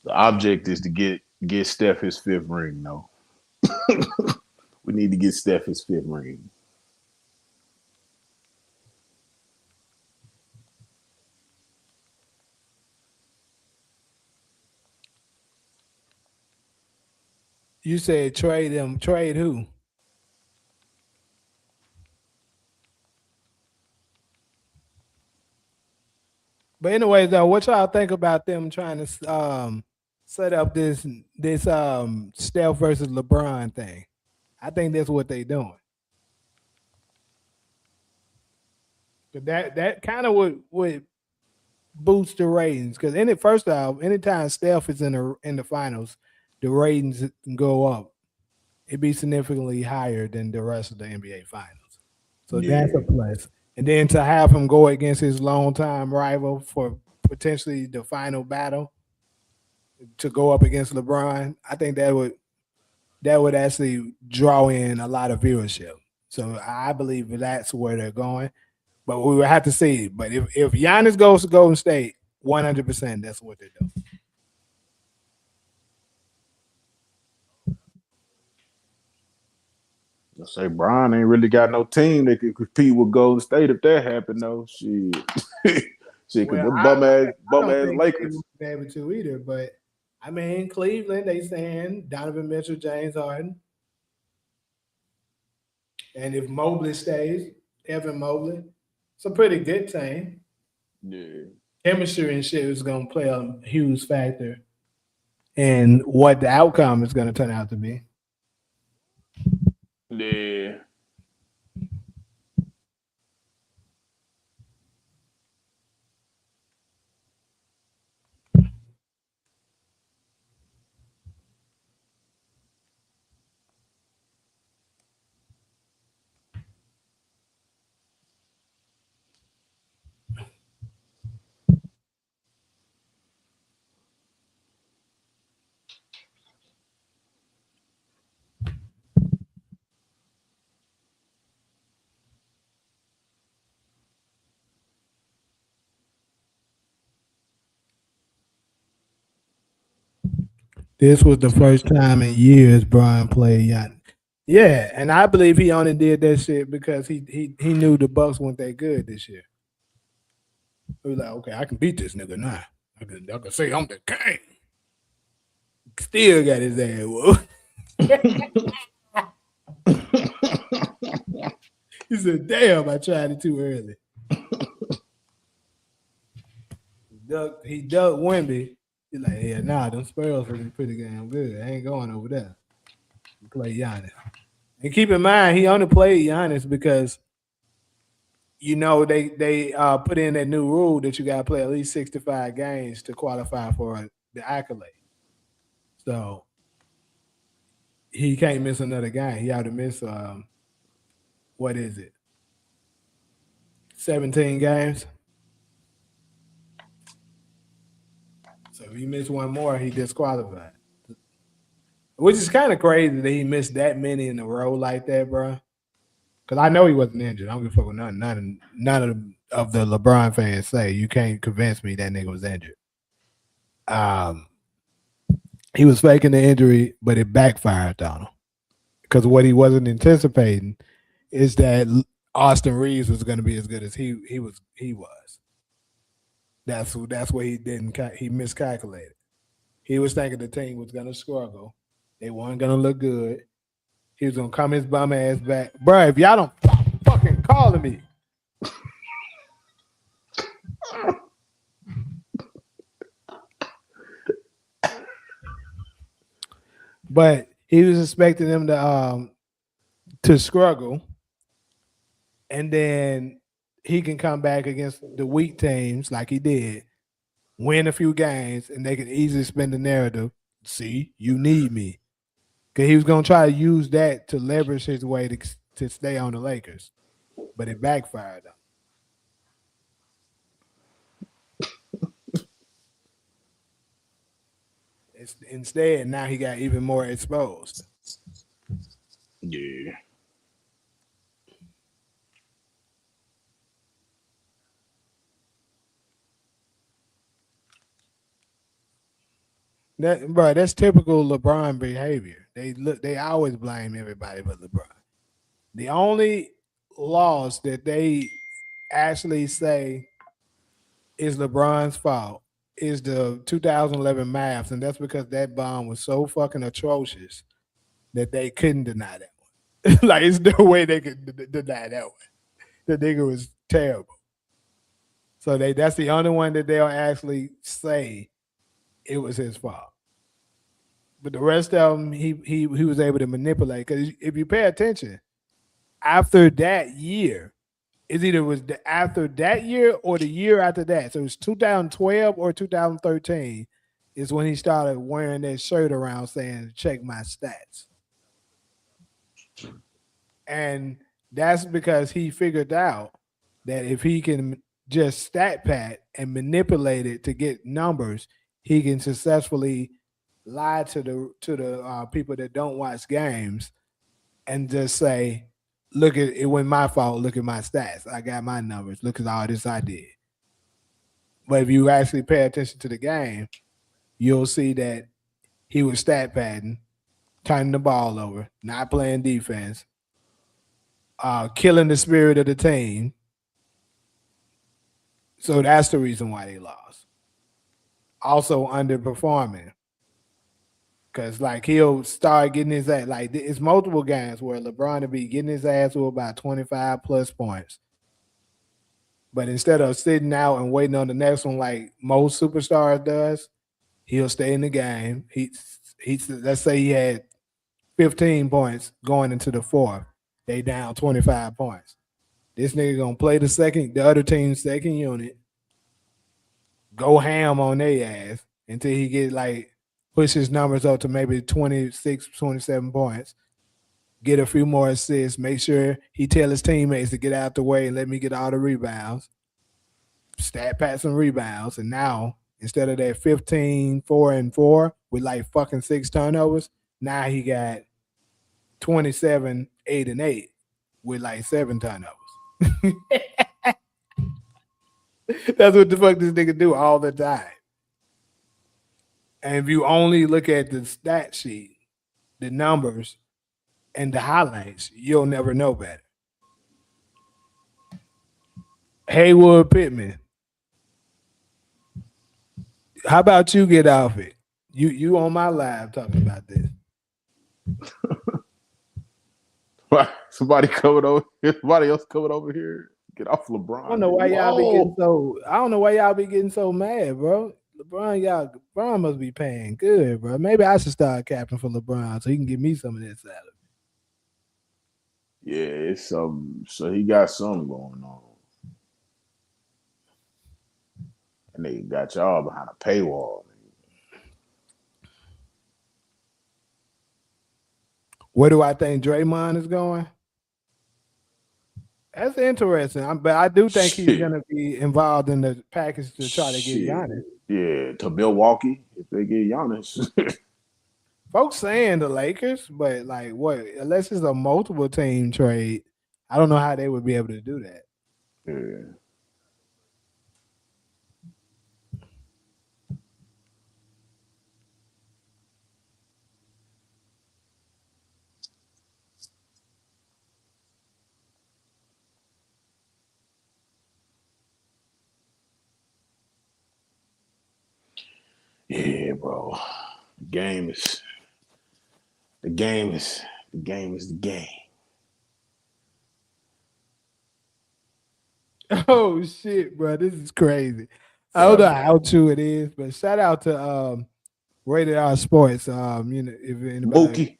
The object is to get Steph his 5th ring, though. We need to get Steph his 5th ring.
You said trade him. Trade who? But anyway, though, what y'all think about them trying to set up this Steph versus LeBron thing? I think that's what they doing. That kind of would boost the ratings, because first off, anytime Steph is in the finals, the ratings can go up. It'd be significantly higher than the rest of the NBA finals. So that's a plus. And then to have him go against his longtime rival for potentially the final battle to go up against LeBron, I think that would actually draw in a lot of viewership. So I believe that's where they're going. But we will have to see. But if Giannis goes to Golden State, 100%, that's what they're doing.
I say Brian ain't really got no team that could compete with Golden State if that happened though. Shit. Shit, cause them bum ass Lakers.
Be able to either, but I mean Cleveland, they saying Donovan Mitchell, James Harden. And if Mobley stays, Evan Mobley, it's a pretty good team.
Yeah.
Chemistry and shit is gonna play a huge factor in what the outcome is gonna turn out to be.
Yeah.
This was the first time in years Brian played Giannis. Yeah, and I believe he only did that shit because he knew the Bucks weren't that good this year. He was like, okay, I can beat this nigga now. I can say I'm the king. Still got his ass whooped. He said, damn, I tried it too early. He ducked Wemby. He's like, yeah, nah, them Spurs are pretty damn good. I ain't going over there. Play Giannis. And keep in mind, he only played Giannis because, you know, they put in that new rule that you got to play at least 65 games to qualify for the accolade. So he can't miss another game. He ought to miss, what is it, 17 games? So if he missed one more, he disqualified. Which is kind of crazy that he missed that many in a row like that, bro. Because I know he wasn't injured. I don't give a fuck what none of the LeBron fans say. You can't convince me that nigga was injured. He was faking the injury, but it backfired on him. Because what he wasn't anticipating is that Austin Reeves was going to be as good as he was. That's what he miscalculated. He was thinking the team was going to struggle. They weren't going to look good. He was going to come his bum ass back. Bro, if y'all don't stop fucking calling me. But he was expecting them to struggle. And then he can come back against the weak teams like he did, win a few games, and they can easily spin the narrative. See, you need me. Because he was going to try to use that to leverage his way to stay on the Lakers. But it backfired on him. Instead, now he got even more exposed.
Yeah.
That's typical LeBron behavior. They always blame everybody but LeBron. The only loss that they actually say is LeBron's fault is the 2011 Mavs, and that's because that bomb was so fucking atrocious that they couldn't deny that one. Like, it's no way they could deny that one. The nigga was terrible. So that's the only one that they'll actually say it was his fault. But the rest of them, he was able to manipulate. Because if you pay attention, after that year, after that year or the year after that. So it was 2012 or 2013 is when he started wearing that shirt around saying, check my stats. And That's because he figured out that if he can just stat pad and manipulate it to get numbers, he can successfully lie to the people that don't watch games and just say, "Look at it wasn't my fault. Look at my stats. I got my numbers. Look at all this I did." But if you actually pay attention to the game, you'll see that he was stat padding, turning the ball over, not playing defense, killing the spirit of the team. So that's the reason why they lost. Also underperforming. Cause like he'll start getting his ass, like it's multiple games where LeBron will be getting his ass to about 25 plus points. But instead of sitting out and waiting on the next one like most superstars does, he'll stay in the game. He's let's say he had 15 points going into the fourth. They down 25 points. This nigga gonna play the other team's second unit, go ham on their ass until he get like push his numbers up to maybe 26, 27 points, get a few more assists, make sure he tell his teammates to get out the way and let me get all the rebounds, stat pat some rebounds, and now instead of that 15, 4 and 4 with like fucking 6 turnovers, now he got 27, 8 and 8 with like 7 turnovers. That's what the fuck this nigga do all the time. And if you only look at the stat sheet, the numbers, and the highlights, you'll never know better. Haywood Pittman. How about you get off it? You on my live talking about this.
Somebody coming over here. Somebody else coming over here. Get off LeBron.
I don't know why y'all be getting so. I don't know why y'all be getting so mad, bro. LeBron must be paying good, bro. Maybe I should start capping for LeBron so he can give me some of that salary.
Yeah, it's so he got something going on. And they got y'all behind a paywall.
Where do I think Draymond is going? That's interesting. But I do think he's going to be involved in the package to try to get Giannis.
Yeah, to Milwaukee if they get Giannis.
Folks saying the Lakers, but like what? Unless it's a multiple team trade, I don't know how they would be able to do that.
Yeah. Yeah, bro. The game is the game.
Oh shit, bro. This is crazy. I don't know how true it is, but shout out to Rated R Sports. You know, if anybody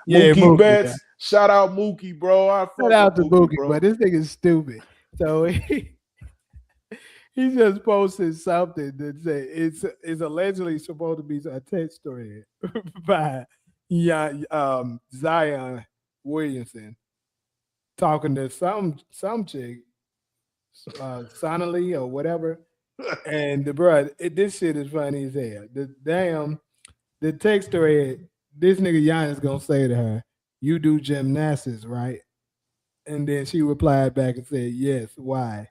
Mookie Betts. Yeah. Shout out Mookie, bro.
Shout out to Mookie, bro. But this nigga's stupid. So he just posted something that said it's allegedly supposed to be a text thread by Zion Williamson talking to some chick, Sonali or whatever. And this shit is funny as hell. The text thread, this nigga Giannis gonna say to her, "You do gymnastics, right?" And then she replied back and said, "Yes, why?"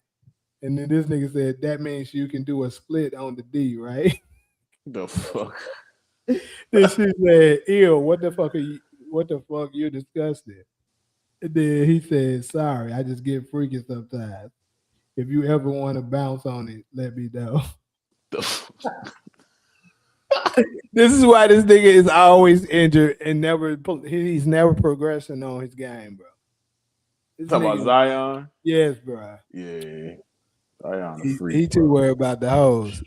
And then this nigga said, "That means you can do a split on the D, right?"
The fuck?
Then she said, "Ew, what the fuck you disgusting?" And then he said, "Sorry, I just get freaky sometimes. If you ever want to bounce on it, let me know." This is why this nigga is always injured and he's never progressing on his game, bro.
Talking about Zion?
Yes, bro.
Yeah. Zion a freak,
he too worried about the hoes.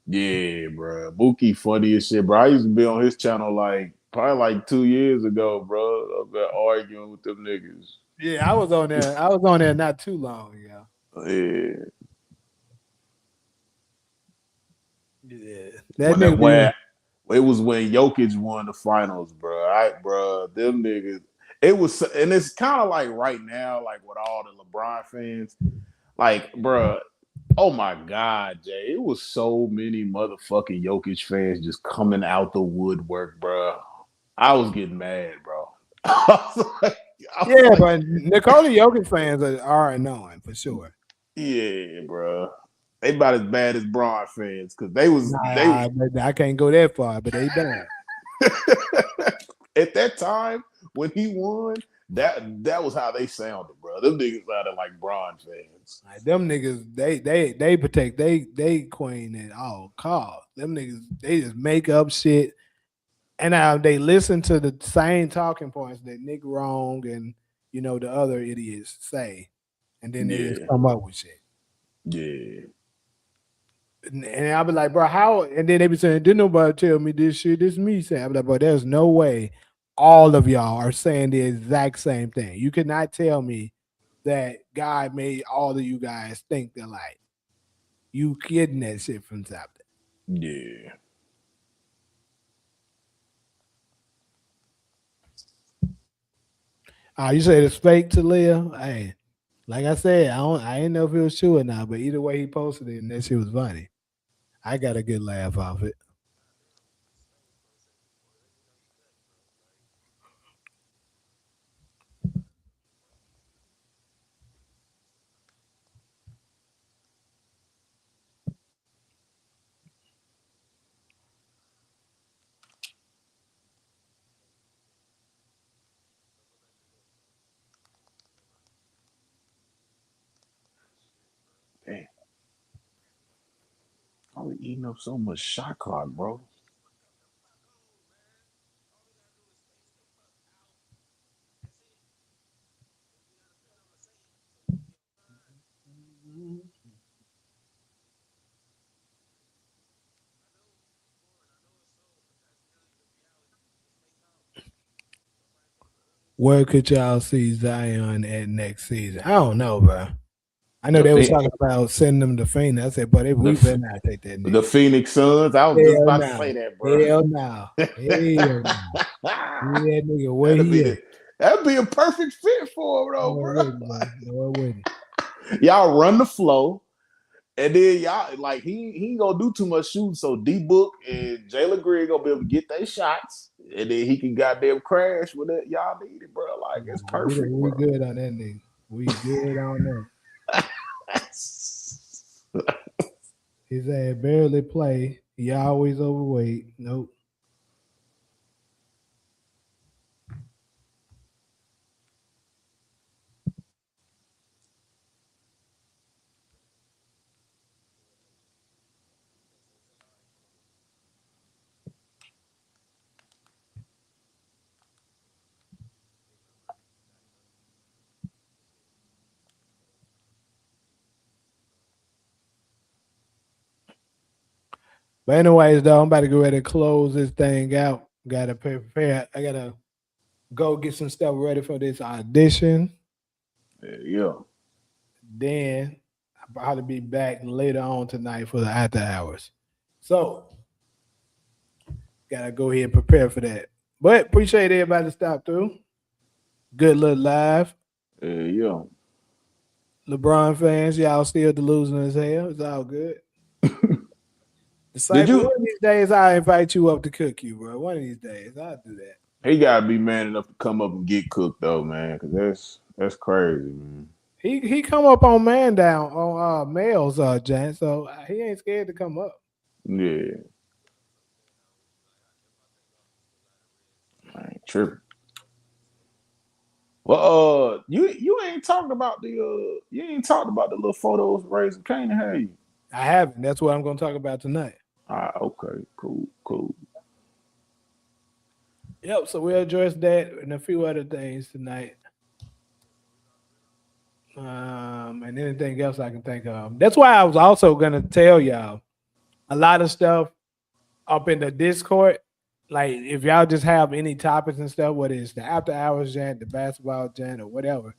Yeah, bro. Mookie funny as shit, bro. I used to be on his channel probably like 2 years ago, bro. I've been arguing with them niggas.
Yeah, I was on there not too long ago.
Yeah.
Yeah.
It was when Jokic won the finals, bro. Them niggas. It was, and it's kind of like right now, like with all the LeBron fans, like, bruh, oh my God, Jay, it was so many motherfucking Jokic fans just coming out the woodwork, bruh. I was getting mad, bro.
Yeah, but Nikola Jokic fans are annoying for sure.
Yeah, bro. They about as bad as Braun fans because
I can't go that far, but they bad.
At that time when he won, that was how they sounded, bro. Them niggas sounded like Braun fans.
Like, them niggas, they protect they queen at all costs. Them niggas, they just make up shit, and they listen to the same talking points that Nick Wrong and the other idiots say, and then they just come up with shit.
Yeah.
And I'll be like, bro, how? And then they be saying, didn't nobody tell me this shit? This me saying. I'm like, bro, there's no way all of y'all are saying the exact same thing. You cannot tell me that God made all of you guys think they're like, you kidding that shit from something.
Yeah.
You said it's fake to live? Hey, like I said, I didn't know if it was true or not, but either way he posted it and that shit was funny. I got a good laugh off it.
Damn. I was eating up so much shot clock, bro.
Where could y'all see Zion at next season? I don't know, bro. I know they was talking about sending them to Phoenix. I said, but we better not take that nigga.
The Phoenix Suns. I was just about to say that, bro.
Hell no. Hell no. That nigga, where
that'd be a perfect fit for him, though, bro.
No, it wouldn't.
Y'all run the flow, and then y'all like he ain't gonna do too much shooting. So D Book and Jalen Green gonna be able to get their shots, and then he can goddamn crash with it. Y'all need it, bro. Like it's perfect.
We good on that nigga. We good on that. His ass barely play. He always overweight. Nope. But anyways, though, I'm about to go ready to close this thing out. Gotta prepare. I gotta go get some stuff ready for this audition.
Yeah.
Then I'll probably be back later on tonight for the after hours. So gotta go ahead and prepare for that. But appreciate everybody to stop through. Good little live.
Yeah.
LeBron fans, y'all still delusional as hell. It's all good. One of these days I'll invite you up to cook you, bro. One of these days I'll do that.
He gotta be man enough to come up and get cooked though, man, because that's crazy, man.
He come up on man down on males, Jan, so he ain't scared to come up.
Yeah. I ain't tripping. Well, you ain't talked about the little photos of Raising Canaan, have you?
I haven't. That's what I'm gonna talk about tonight.
Okay, cool.
Yep, so we'll address that and a few other things tonight. And anything else I can think of. That's why I was also gonna tell y'all a lot of stuff up in the Discord. Like if y'all just have any topics and stuff, whether it's the after hours jant, the basketball jant, or whatever,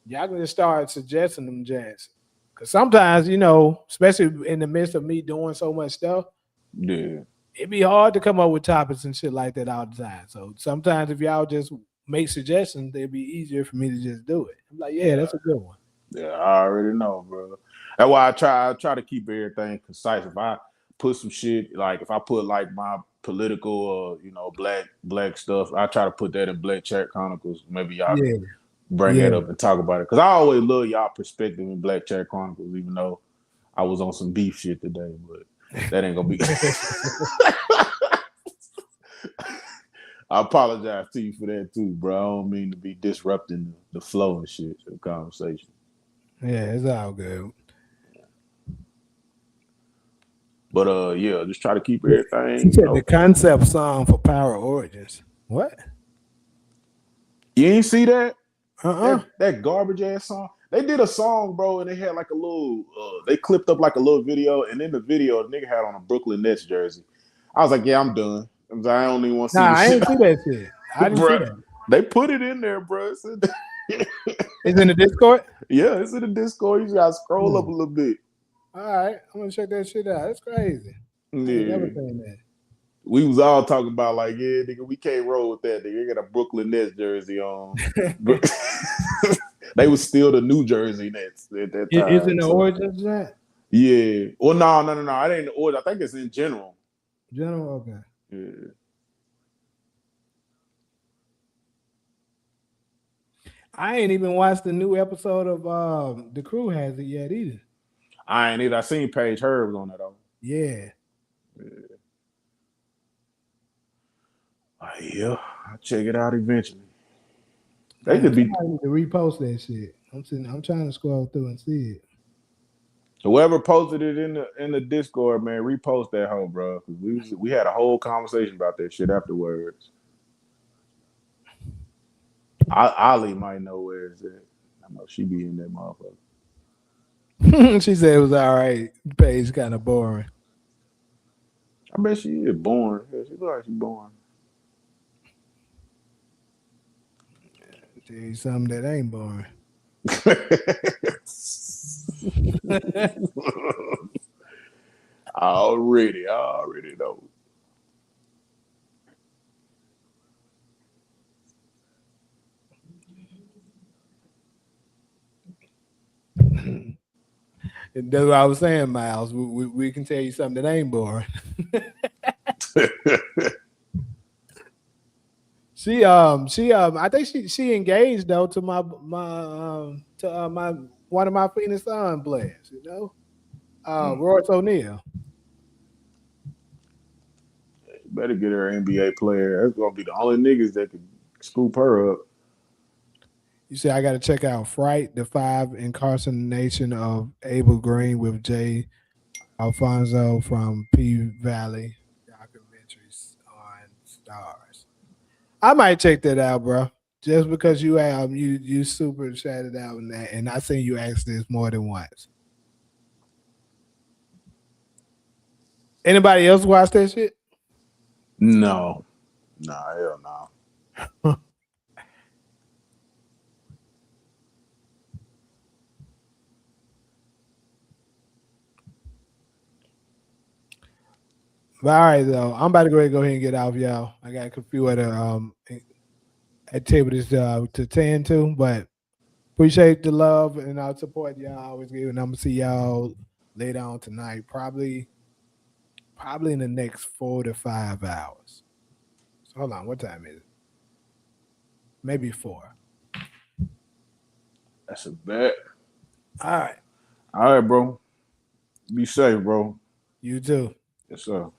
y'all can just start suggesting them jants. Because sometimes, especially in the midst of me doing so much stuff,
yeah,
it'd be hard to come up with topics and shit like that all the time. So sometimes if y'all just make suggestions, it'd be easier for me to just do it. I'm like, yeah, that's a good one.
Yeah, I already know, bro. That's why I try to keep everything concise. If I put some shit, like if I put like my political black stuff, I try to put that in Black Chat Chronicles. Maybe y'all
Yeah,
can bring that up and talk about it. Cause I always love y'all perspective in Black Chat Chronicles, even though I was on some beef shit today, but that ain't gonna be I apologize to you for that too, bro. I don't mean to be disrupting the flow and shit of the conversation.
Yeah, it's all good.
But yeah, just try to keep everything.
He said the concept song for Power Origins. What?
You ain't see that?
Uh-uh.
That garbage ass song. They did a song, bro, and they had like a little. They clipped up like a little video, and in the video, the nigga had on a Brooklyn Nets jersey. I was like, yeah, I'm done. I don't even want to see
Nah,
this
I
shit.
didn't see that shit. I didn't see that.
They put it in there, bro.
It's in the Discord?
Yeah, it's in the Discord. You just gotta scroll up a little bit.
All right, I'm gonna check that shit out. That's crazy. I ain't never seen that.
We was all talking about like, yeah, nigga, we can't roll with that. Nigga, they got a Brooklyn Nets jersey on. They was still the New Jersey Nets at that time.
Is it the Origins that?
Yeah. Well, no. It ain't the origin. I think it's in general.
General, okay.
Yeah.
I ain't even watched the new episode of The Crew Has It yet either.
I ain't either. I seen Paige Herbs on that though.
Yeah.
Yeah, I'll check it out eventually.
They could be to repost that shit. I'm trying to scroll through and see it.
Whoever posted it in the Discord, man, repost that hoe, bro. Because we had a whole conversation about that shit afterwards. Ali might know where it's at. I know she be in that motherfucker.
She said it was all right. Paige kind of boring.
I bet she is boring. Yeah, she look like she's boring.
Tell you something that ain't boring.
I already know.
That's what I was saying, Miles. We can tell you something that ain't boring. She I think she engaged though to my one of my Phoenix Sun players, you know, Royce O'Neal.
Better get her an NBA player. That's gonna be the only niggas that can scoop her up.
You see, I got to check out Fright, the 5 Incarceration of Abel Green with Jay Alfonso from P Valley documentaries on Stars. I might check that out, bro. Just because you super shouted out in that, and I seen you ask this more than once. Anybody else watch that shit?
No. Nah, hell no.
But all right, though. I'm about to go ahead and get off, y'all. I got a few other activities to tend to, but appreciate the love and our support y'all always give. And I'm gonna see y'all later on tonight, probably in the next 4 to 5 hours. So hold on, what time is it? Maybe 4.
That's a bet.
All right.
All right, bro. Be safe, bro.
You too.
Yes, sir.